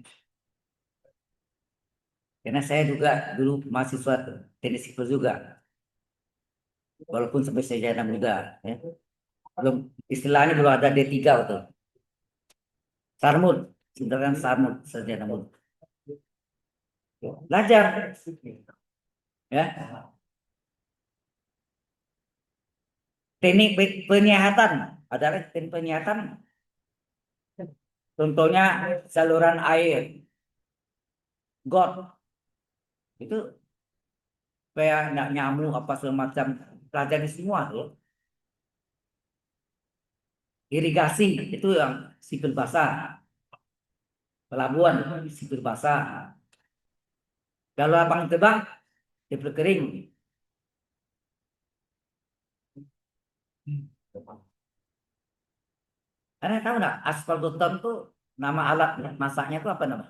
Karena saya juga dulu mahasiswa teknik sipil juga. Walaupun sampai sarjana muda. Ya. Belum, istilahnya belum ada D3 betul. Sarmut. Sebenarnya sarmut sarjana muda. Belajar. Ya. Teknik penyihatan. Adalah teknik penyihatan. Contohnya saluran air. Got. Itu kayak nggak nyamuk apa semacam pelajari semua tuh. Irigasi itu yang sipil basah, pelabuhan sipil basah. Kalau lapang tebang sipil kering. Karena tahu nggak aspal beton tuh nama alat masaknya tuh apa nama?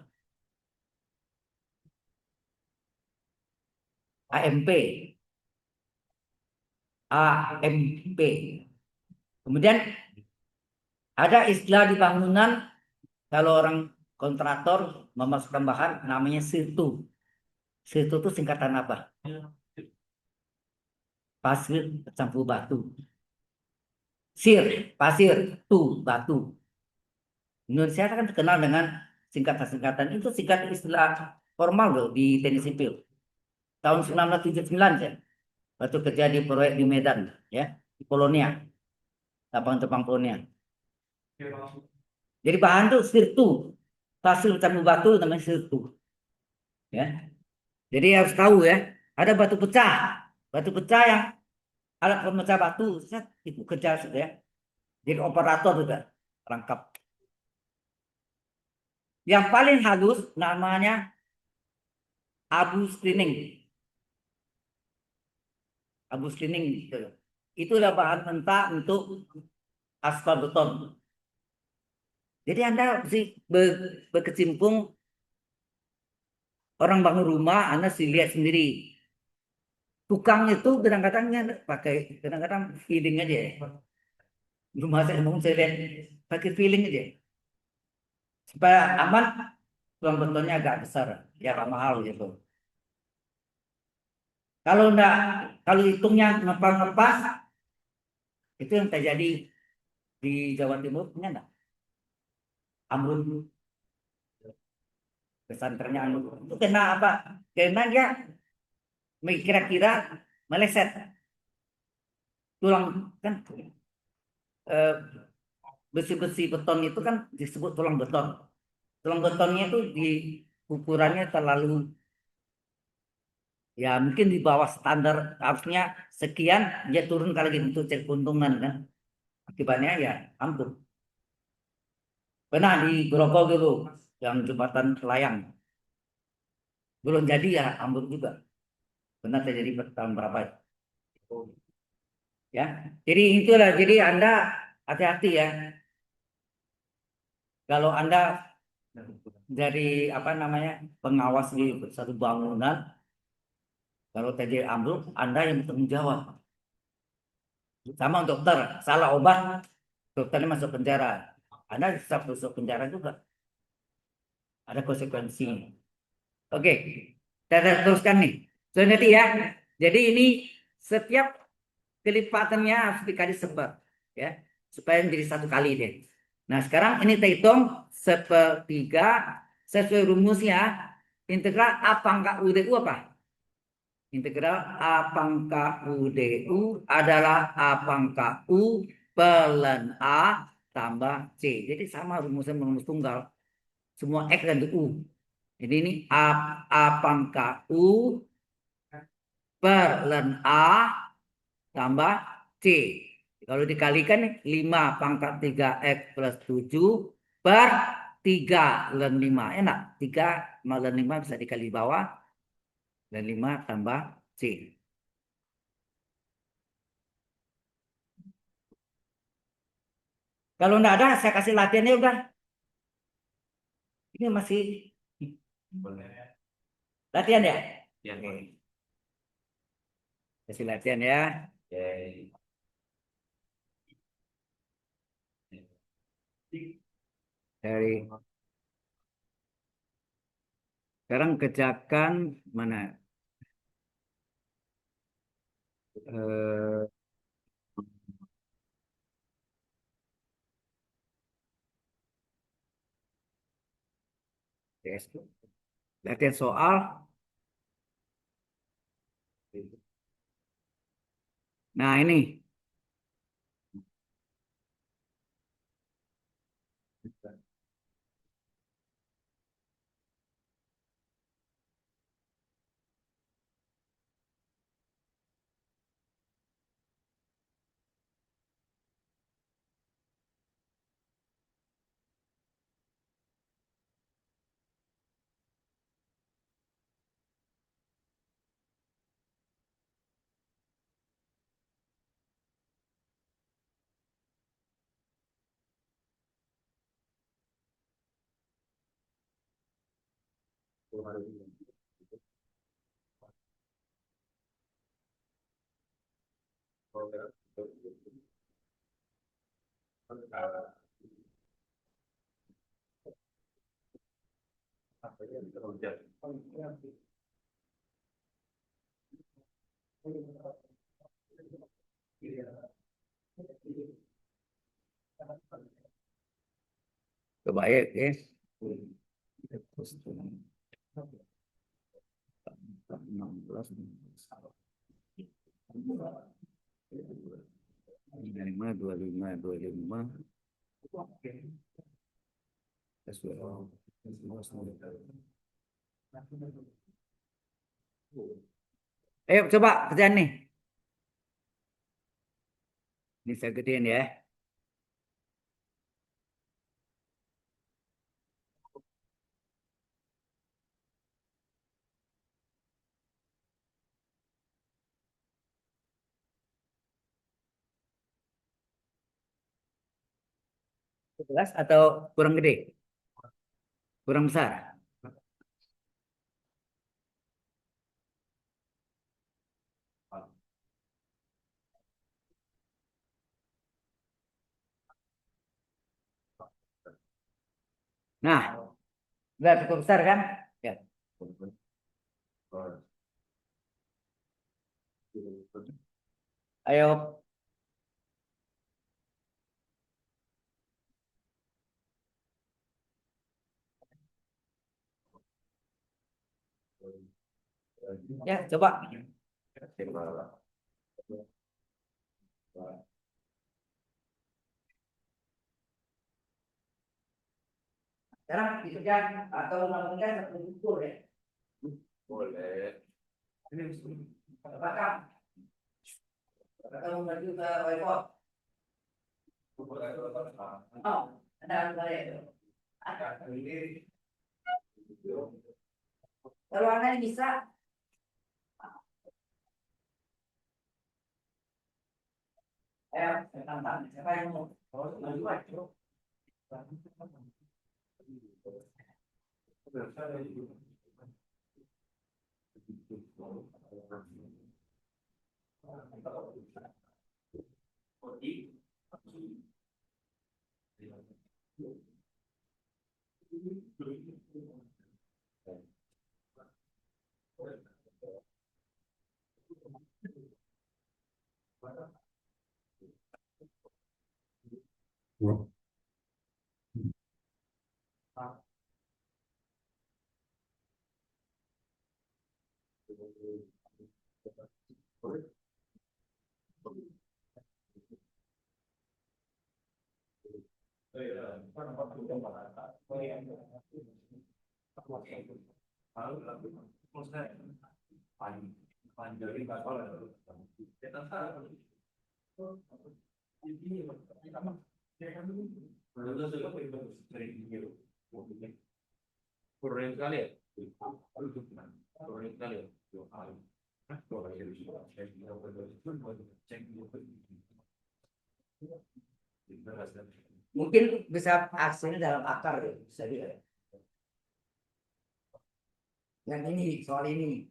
AMP, AMP. Kemudian ada istilah di bangunan kalau orang kontraktor memasukkan bahan namanya situ. Situ itu singkatan apa? Pasir campur batu. Sir, pasir, batu. Indonesia kan terkenal dengan singkatan-singkatan itu singkat istilah formal loh di teknik sipil. Tahun 1979 ya, waktu kerja di proyek di Medan ya, di Polonia, lapangan terbang Polonia. Jadi bahan tuh sirtu, pasir campur batu namanya sirtu ya. Jadi harus tahu ya, ada batu pecah yang alat pemecah batu, set, itu kerja sudah ya. Jadi operator juga rangkap. Yang paling halus namanya abu screening. Abu screening gitu. Itu adalah bahan mentah untuk aspal beton. Jadi Anda mesti berkecimpung orang bangun rumah, Anda sih lihat sendiri. Tukang itu kadang-kadangnya pakai, kadang-kadang feeling aja ya. Rumah saya bangun saya lihat pakai feeling aja. Supaya aman, tulang betonnya agak besar, ya agak mahal gitu. Kalau enggak, kalau hitungnya ngepas-ngepas, itu yang terjadi di Jawa Timur, punya enggak? Ambruk, pesantrennya ambruk. Itu kena apa? Karena dia kira-kira meleset tulang kan, eh, besi-besi beton itu kan disebut tulang beton. Tulang betonnya itu di ukurannya terlalu, ya mungkin di bawah standar, harusnya sekian, dia turun kali gitu untuk cek keuntungan kan. Akibatnya ya ambruk. Pernah di Grogol dulu yang jembatan layang belum jadi ya ambruk juga. Pernah terjadi tahun berapa ya. Jadi itulah, jadi Anda hati-hati ya. Kalau Anda dari apa namanya pengawas di satu bangunan, kalau terjadi ambruk, Anda yang bertanggung jawab. Sama dokter, salah obat, dokternya masuk penjara. Anda bisa masuk penjara juga. Ada konsekuensinya. Oke, kita teruskan nih. So, nanti ya. Jadi ini setiap kelipatannya harus dikali seper, ya, supaya menjadi satu kali deh. Nah, sekarang ini kita hitung sepertiga sesuai rumusnya. Integral A pangkat UDU apa? Integral A pangkat UDU adalah A pangkat U pelan A tambah C. Jadi sama rumusnya rumus tunggal. Semua X dan U. Jadi ini A pangkat U pelan A tambah C. Kalau dikalikan 5 pangkat 3X plus 7 per 3 ln 5. Enak, 3 ln 5 bisa dikali bawah, dan 5 tambah C. Kalau enggak ada, saya kasih latihannya udah. Ini masih latihan ya? Ya. Oke. Kasih latihan ya. Oke. Dari sekarang kerjakan mana? Eh, yes. Latihan soal. Nah, ini. Coba ya, guys. 16, 25, 25, 25. Ayo coba kerjaan nih. Ini saya gedein ya. 11 atau kurang gede? Kurang besar? Nah, udah cukup besar kan? Ya. Ayo. Ya, coba. Sekarang dikerjakan atau melakukan satu ukur ya. Boleh. Apakah atau menuju ke whiteboard? Oh, ada balik. Kalau Anda bisa, tantang. Siapa yang mau? Maju. Kurang sekali ya? Kurang sekali ya? Mungkin bisa hasilnya dalam akar ya, bisa juga. Yang ini soal ini.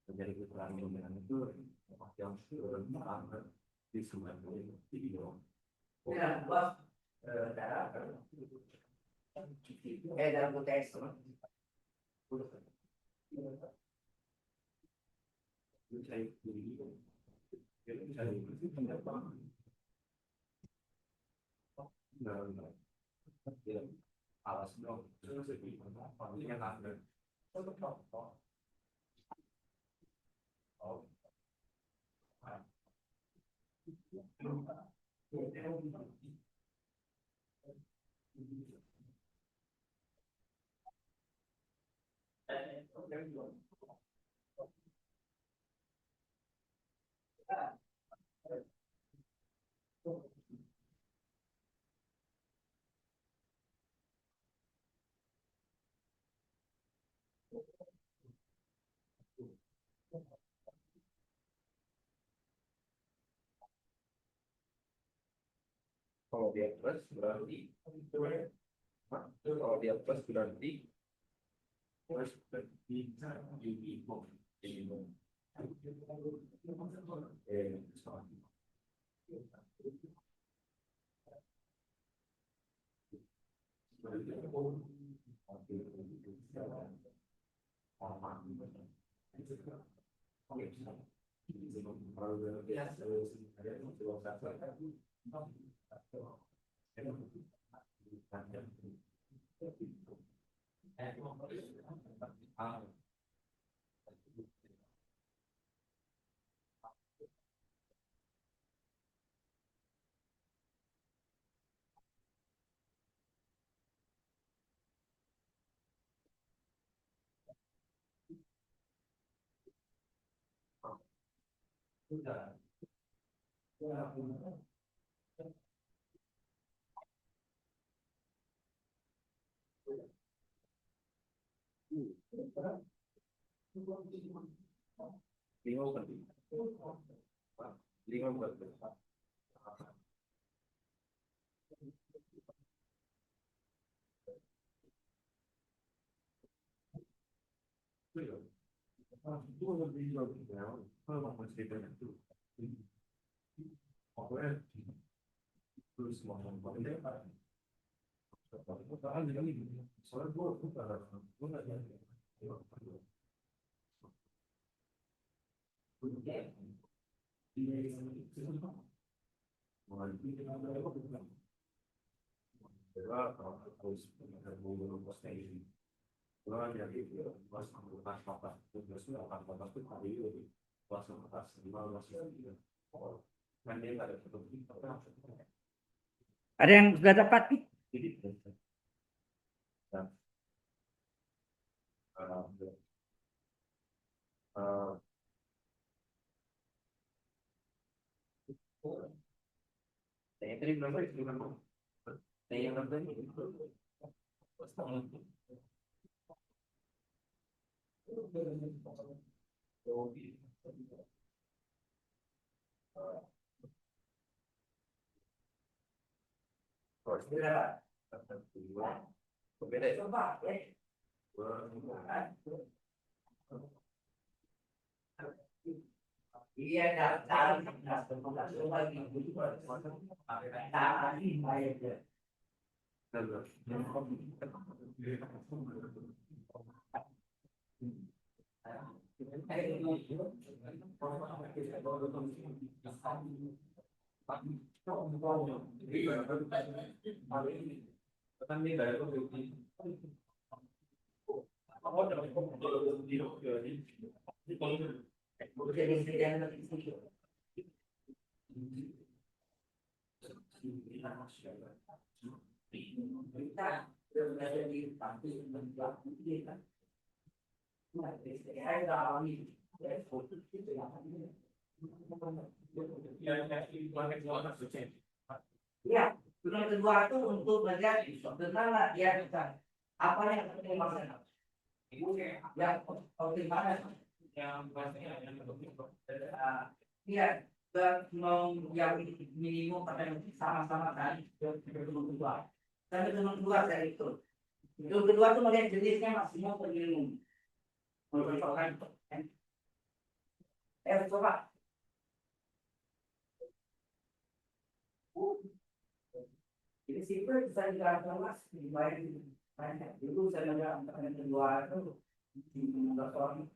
Menjadi keterangan dengan itu yang di sungai video. Dalam bos dalam UTS. Alas dong. Kalau dia plus berarti kalau dia plus berarti plus bisa jadi Ada yang sudah dapat? Iya, ya, tujuan kedua itu untuk melihat bagaimana dia bisa apa yang terjadi masalah. Yang optimal iya, yang minimum pada sama-sama tadi kedua. Dan kedua dari itu. Yang kedua itu melihat jenisnya maksimum atau minimum. Menentukan. Coba. Jadi sipil bisa dilakukan mas dibayar banyak. Dulu saya lihat yang kedua itu di Mongsoon.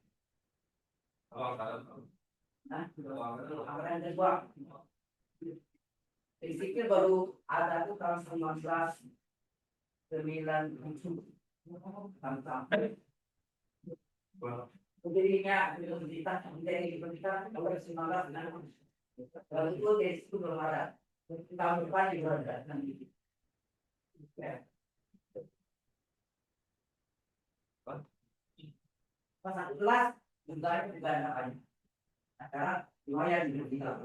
Nah, apa yang kedua? Jadi sipil baru ada tuh tahun 1997 sampai berdirinya universitas tahun 19 lalu itu dari situ belum ada. Tahun depan juga ada nanti. Pas satu kelas jumlahnya juga ada banyak. Karena lumayan di kelas.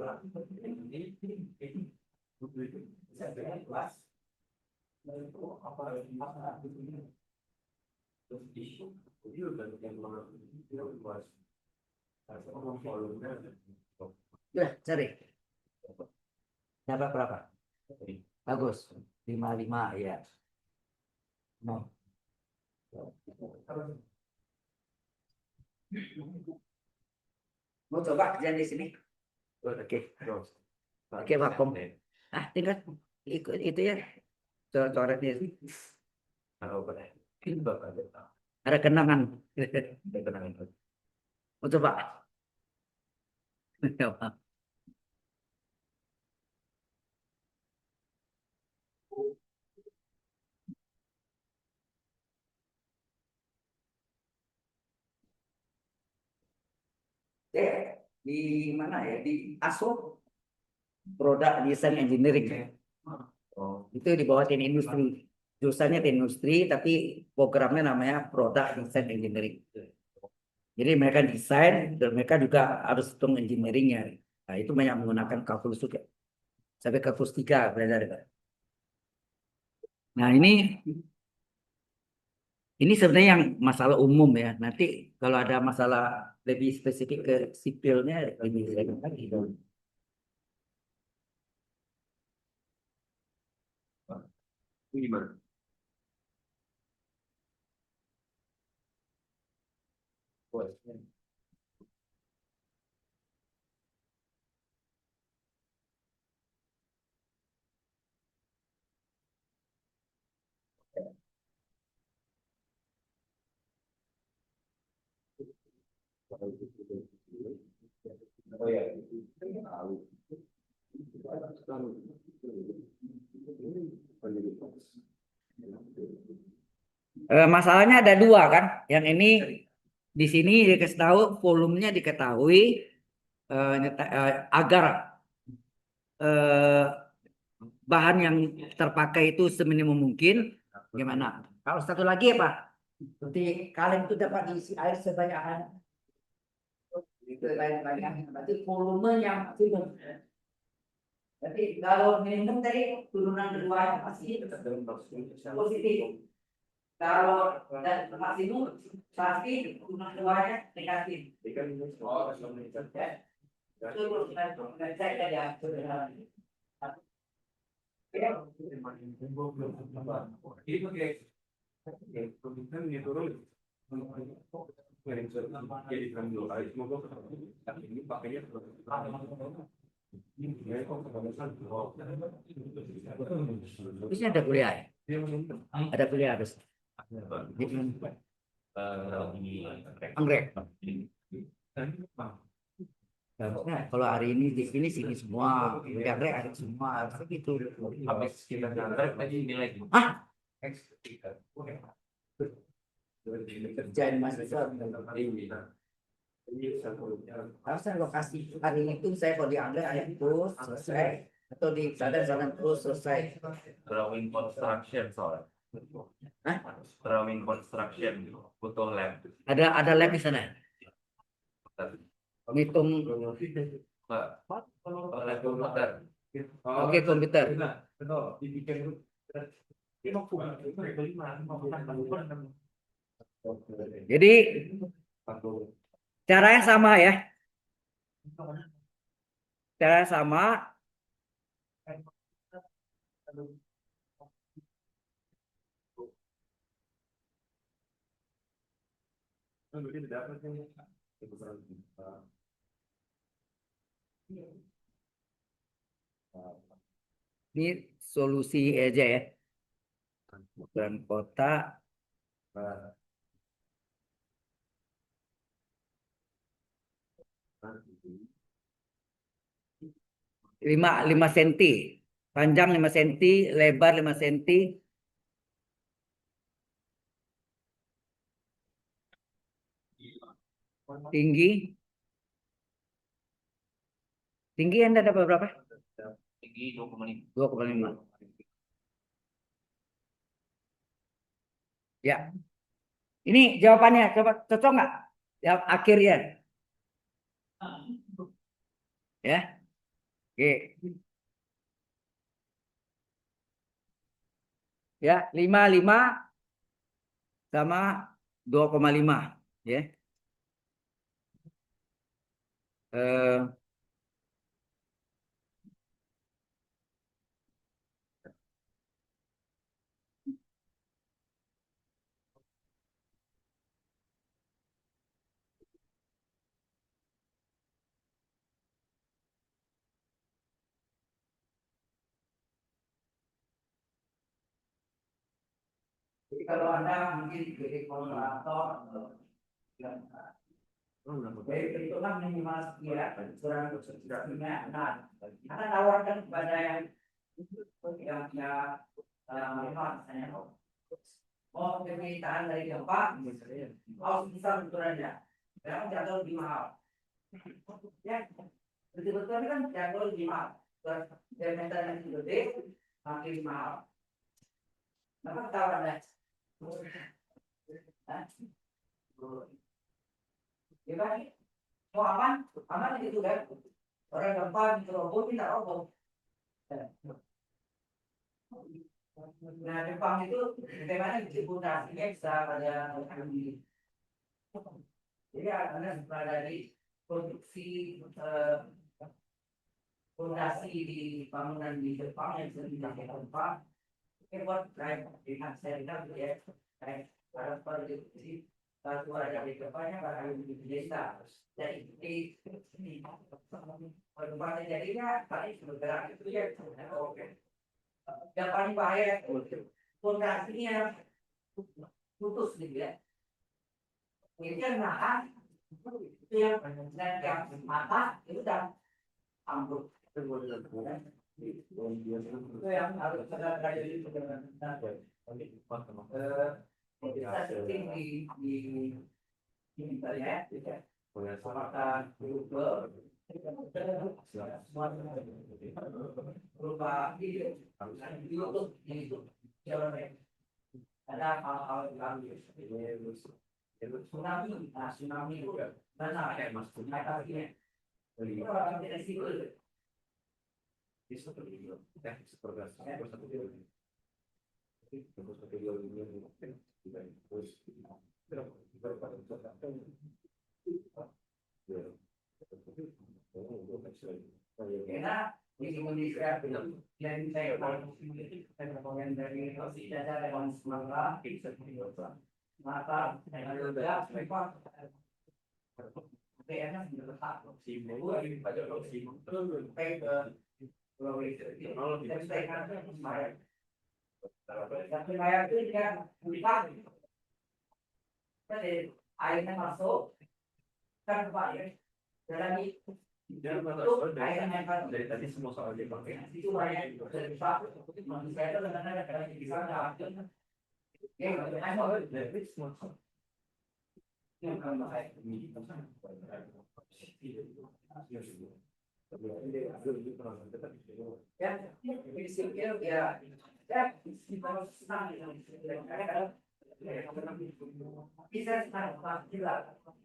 Saya kelas. Itu apa ya, cari. Dapat berapa? Bagus. 55 ya. Nah. Mau coba kerjaan di sini? Oke. Oke, vakum. Tinggal ikut itu ya. Coretnya. Ada kenangan. Mau coba? Di mana ya? Di ASO Produk Design Engineering. Itu di bawah teknik industri. Jurusannya teknik industri, tapi programnya namanya Product Design Engineering. Jadi mereka desain dan mereka juga harus hitung engineeringnya. Nah, itu banyak menggunakan kalkulus juga. Sampai kalkulus 3 belajar. Nah, ini sebenarnya yang masalah umum ya. Nanti kalau ada masalah lebih spesifik ke sipilnya lebih lagi gitu. Gimana? Masalahnya ada dua kan. Yang ini di sini dikasih tahu volumenya diketahui agar eh, bahan yang terpakai itu seminimum mungkin. Gimana? Kalau satu lagi apa? Seperti kaleng itu dapat diisi air sebanyak berarti volumenya maksimum. Jadi kalau minimum tadi turunan kedua pasti positif. Kalau dan maksimum pasti turunan keduanya negatif. Ya. Terus kita cek aja. Harusnya ada kuliah ya? Ada kuliah harus. Anggrek. Harusnya kalau hari ini di sini semua, di anggrek ada semua, harusnya gitu. Habis kita anggrek tadi nilai. Ah, kerjaan mahasiswa. Harusnya lokasi hari itu saya kalau di anggrek ada terus selesai, atau di sana terus selesai. Drawing construction soalnya. Hah? Drawing construction butuh lab. Ada lab di sana. Ngitung. Lab komputer. Oke, komputer. Jadi caranya sama ya. Caranya sama. Ini solusi aja ya. Ukuran kota. 5 cm. Panjang 5 cm, lebar 5 cm. Tinggi Anda dapat berapa? Tinggi 2,5. 2,5. Ya. Ini jawabannya, coba cocok nggak? Yang akhir ya. Ya. Oke. Ya, 5 sama 2,5 ya. Eh, Jadi kalau Anda mungkin jadi konsultor jadi bentuklah minimal sekian kurang sekian. Nah, Anda tawarkan kepada yang punya minimal misalnya mau permintaan dari Jepang, mau bisa benturannya, memang jatuh lebih mahal. Ya, betul-betul kan jatuh lebih mahal. Diameter yang gede makin mahal. Maka tawarnya. Ya kan? Mau aman? Aman itu kan? Orang gampang robot tidak robot. Nah, Jepang itu bagaimana reputasinya bisa pada ini. Jadi Anda dari produksi fondasi di bangunan di Jepang yang sering dilakukan buat kayak dengan saya ya kayak para produksi satu ada di depannya barang di desa. Jadi di tempatnya jadinya paling bergerak itu ya oke. Yang paling bahaya fondasinya putus gitu ya. Ini kan nahan Itu yang mata itu udah ambruk. Itu yang harus kita pelajari bisa setting di internet, apakah Google berupa video, YouTube, ada hal-hal yang tsunami itu mana ada airnya, itu orang tidak sipil. Karena di Indonesia yang saya bagian dari data dan semangka maka ada mereka PR-nya berletak tapi bayar itu dia buka, jadi airnya masuk kan Pak ya, dalam itu airnya kan Dari tadi semua soal dipakai. itu banyak dari Pak manusia itu kadang-kadang ada di sana ya yang kan baik ya prinsipnya ya kita senang bisa senang juga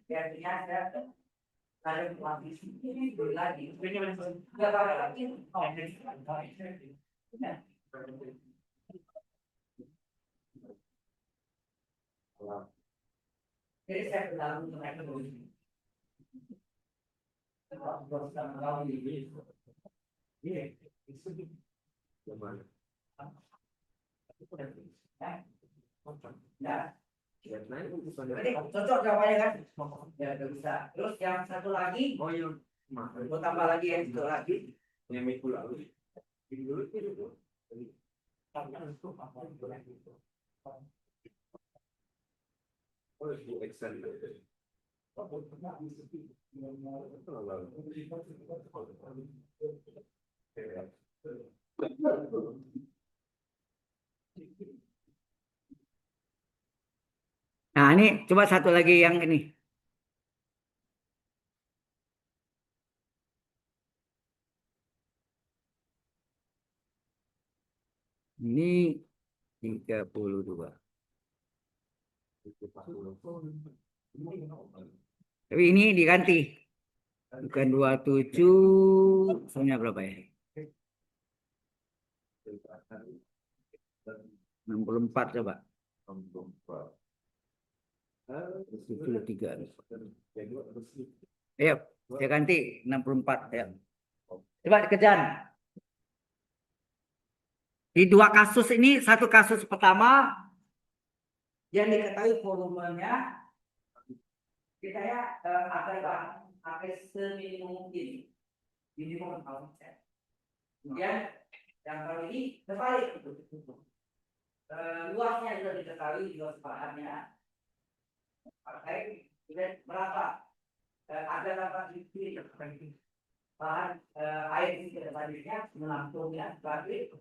ya ternyata ada pelatih ini lagi nggak tahu lagi jadi saya bilang mereka begini nah, jadi cocok jawabannya kan? Ya udah bisa. Terus yang satu lagi, Oh iya, mau tambah lagi yang satu lagi. yang minggu lalu. Oh, itu Excel. Nah, ini coba satu lagi yang ini. Ini 32. Tapi ini diganti. Bukan 27, soalnya berapa ya? 64 coba. 73. Ayo, saya ganti 64 ya. Coba dikejar. Di dua kasus ini, satu kasus pertama yang diketahui volumenya kita ya akan seminimum mungkin minimum persen. Kemudian yang kali ini terbalik, luasnya sudah diketahui luas bahannya, pakai kemudian berapa ada berapa di bahan air di sekitarnya menampungnya berarti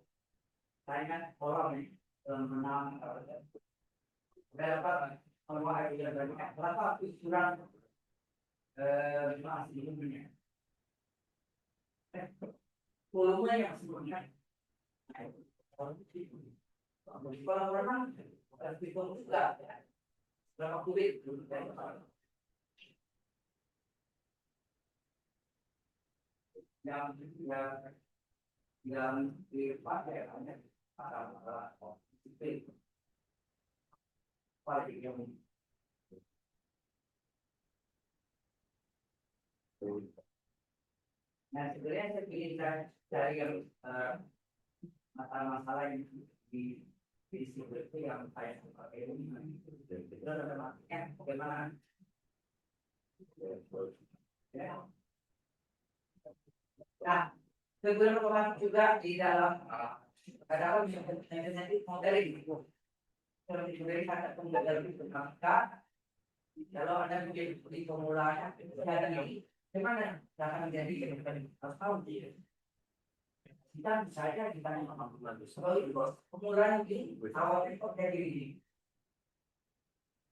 banyak orang nih menang berapa kalau air yang banyak berapa ukuran masih punya volume yang sebelumnya kalau renang itu juga berapa kubik yang dipakai hanya paling yang nah sebenarnya saya ingin cari yang masalah-masalah yang di situ itu yang saya pakai ini itu ada maksudnya bagaimana ya. Nah beberapa orang juga di dalam kadang bisa nanti model itu seperti dari kata pembelajaran itu maka Kalau ada di pemulanya, ada ini, gimana? Akan jadi harus tahu dia. Kita bisa aja kita kalau itu pemulanya ini awalnya kok dari ini.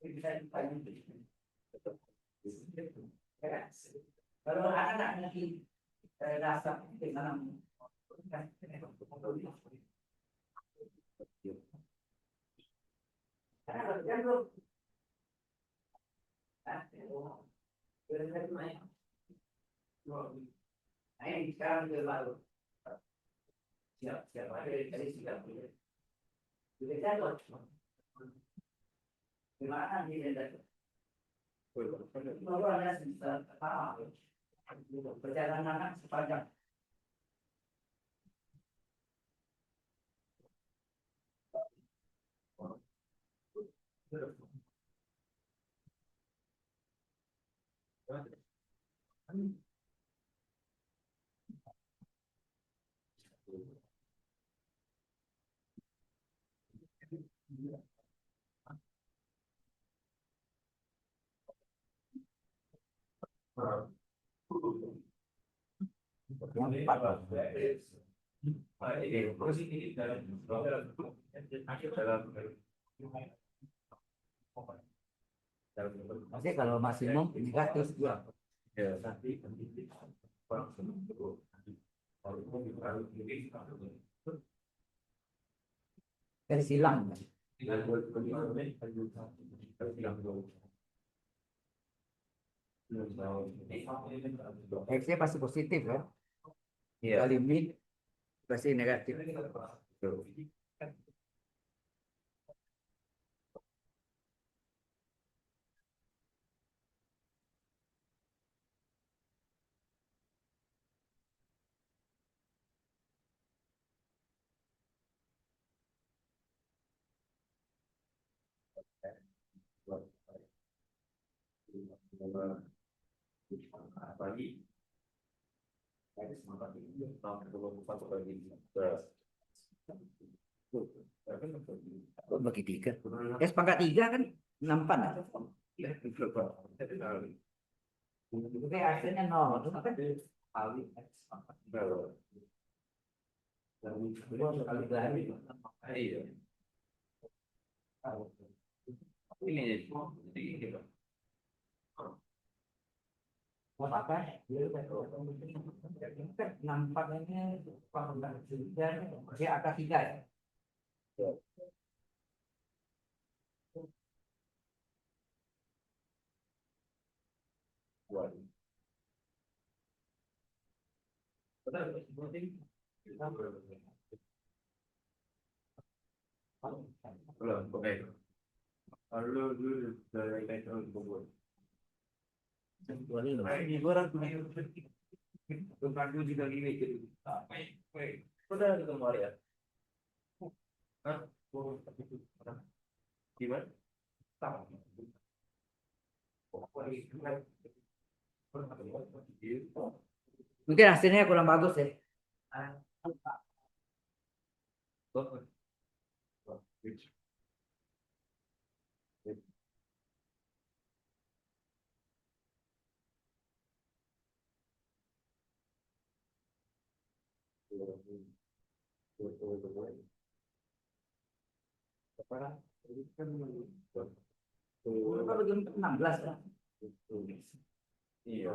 Bisa dipakai. Ya. Kalau anak nanti dasar dengan nah, ini sekarang dia baru siap siap ada dari siap sudah jatuh gimana ini dan baru ada perjalanan sepanjang Masih kalau maksimum negatif dari silang. X-nya pasti positif kan? Kali min pasti negatif. Pagi. Bagi tiga. S pangkat tiga kan 6 pan. Tapi hasilnya nol. Itu kan kali Iya. Ini buat apa? Nampaknya pangkat tiga dia angka tiga ya. belum, oke. Lalu dulu dari tahun Bogor. Ini orang bukan dulu juga gini gitu. Udah kemarin ya. Hah? Gimana? Mungkin hasilnya kurang bagus ya. Kalau jam 16 ya. Iya,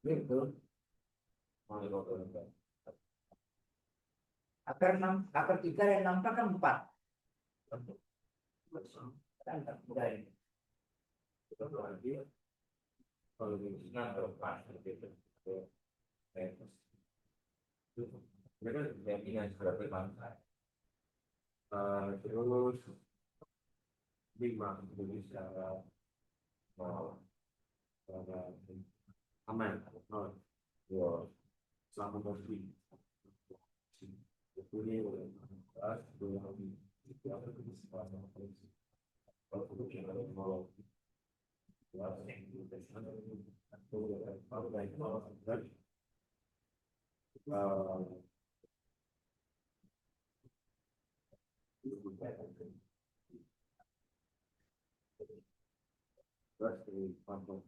Gitu. Akar tiga dan nampak kan 4. Kan tak mudah ini. kalau bisa terlepas gitu. Mereka yang seperti bangsa. Terus lima Indonesia aman, ya selama bersih. Ini Pangkat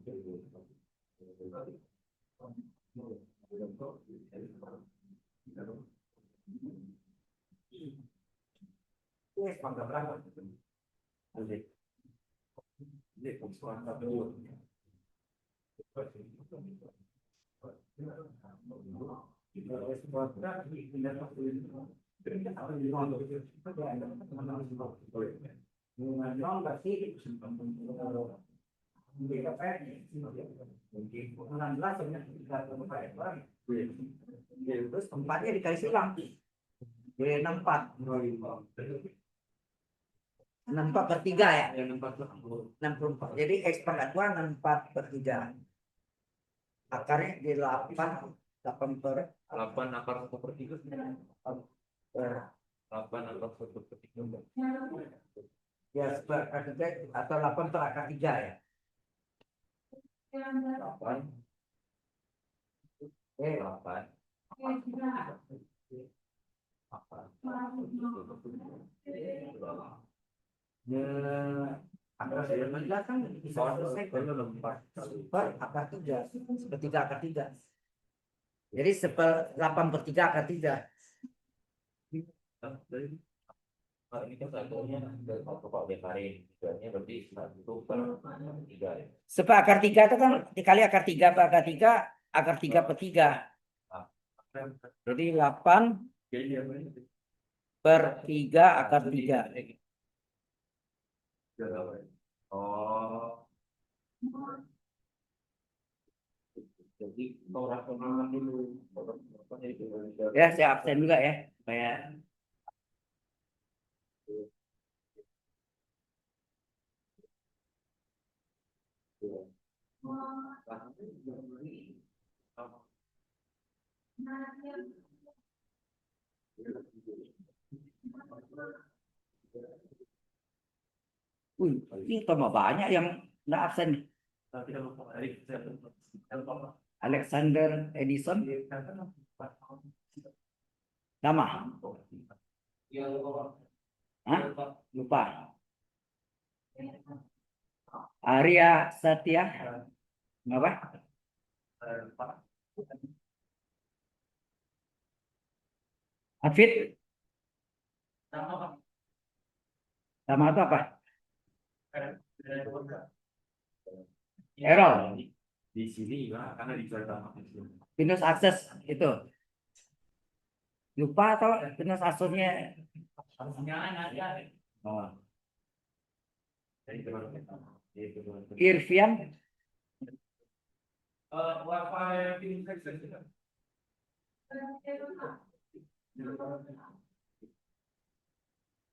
berapa? Terus tempatnya dikali silang. Jadi 64. 64/3 ya. 64. Jadi X pangkat 2 64/3. Akarnya di 8 per 8 akar 1/3. 8 akar 1/3. ya per akar 3 atau 8 per akar 3 ya. 8 8 Akar 3 kan bisa selesai per akar 3, sepertiga akar 3. Jadi 8/3 akar 3. Ini kan satunya dari satu Pak Bekarin, tiganya berarti 1/3 ya. Akar 3 itu kan dikali akar 3 per akar 3, akar 3/3. Jadi 8/3 akar 3. Oh, jadi mau rasionalkan dulu. Ya, saya absen juga ya, supaya ini tambah banyak yang nggak absen. Alexander Edison, nama? Hah? Lupa. Arya Satya, apa? Hafid, nama itu apa? Errol, Di sini lah, karena di sana. Windows Access itu. Lupa atau Windows Access-nya? Oh. Irfian,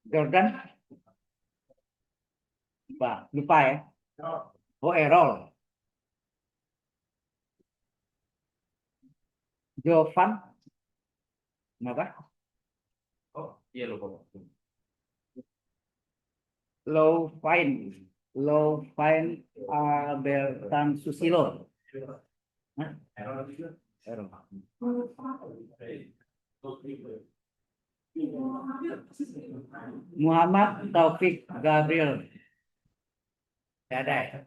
Jordan, lupa ya. Oh, Errol, Jovan, apa? Oh, iya lupa. Low Fine Albertan Susilo. Hah? Errol. Muhammad Taufik Gabriel. Ya ada ya?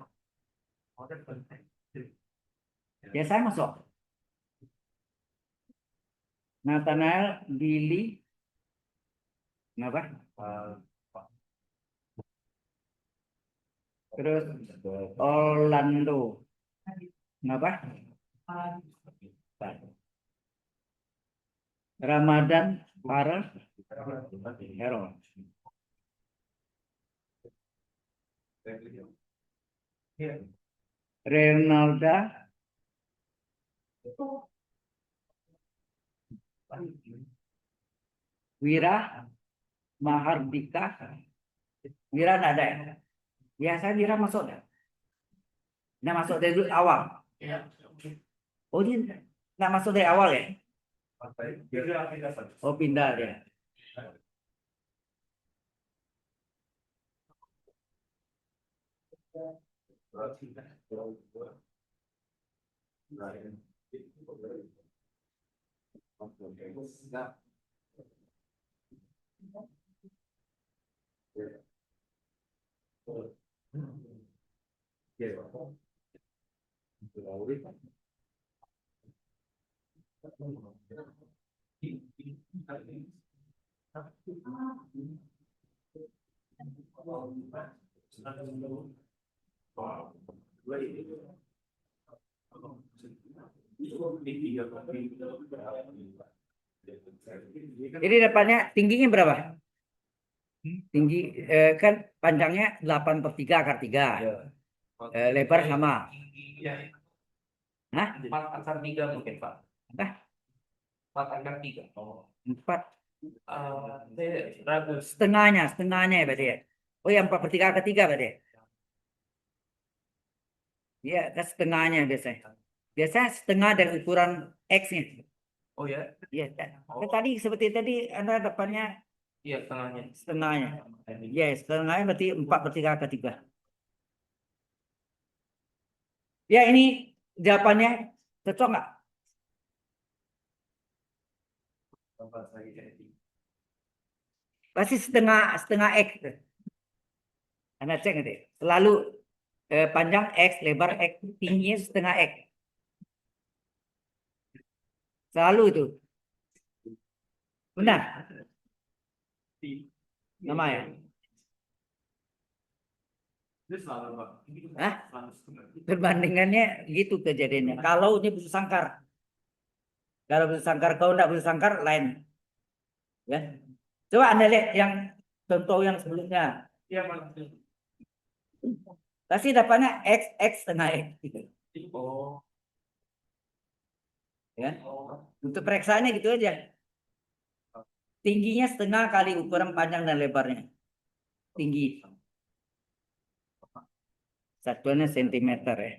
Ya saya masuk. Nathanael Billy. Kenapa? Terus Orlando. Kenapa? Ramadan Farel. Errol. Renalda Wira Mahardika. Wira nggak ada ya? Ya saya Wira masuk dah. Nggak masuk dari awal. Oh dia nggak masuk dari awal ya? Oh pindah dia. Jadi dapatnya tingginya berapa? Tinggi kan panjangnya 8/3 akar 3. Lebar sama. Hah? 4 akar 3 mungkin Pak. Hah? 4 akar 3. Oh. 4 Saya ragu. setengahnya ya berarti ya. Oh ya 4/3 akar 3 berarti ya. Iya, kan setengahnya biasanya. Biasanya setengah dari ukuran X-nya. Oh ya, Iya, kan. Kan tadi seperti tadi Anda dapatnya iya tengahnya. setengahnya. Ya, setengahnya berarti 4/3 akar 3. Ya, ini jawabannya cocok nggak? Pasti setengah setengah X. Anda cek nanti. Selalu panjang X, lebar X, tingginya setengah X. Selalu itu. Benar namanya. Hah? Perbandingannya gitu kejadiannya. Kalau ini bisa sangkar. Kalau bisa sangkar, kalau tidak bisa sangkar lain. Ya. Coba Anda lihat yang contoh yang sebelumnya. Iya, Pak. Pasti dapatnya X, X setengah X. Gitu. Oh. Ya. Untuk pereksaannya gitu aja. Tingginya setengah kali ukuran panjang dan lebarnya. Tinggi. Satuannya sentimeter ya.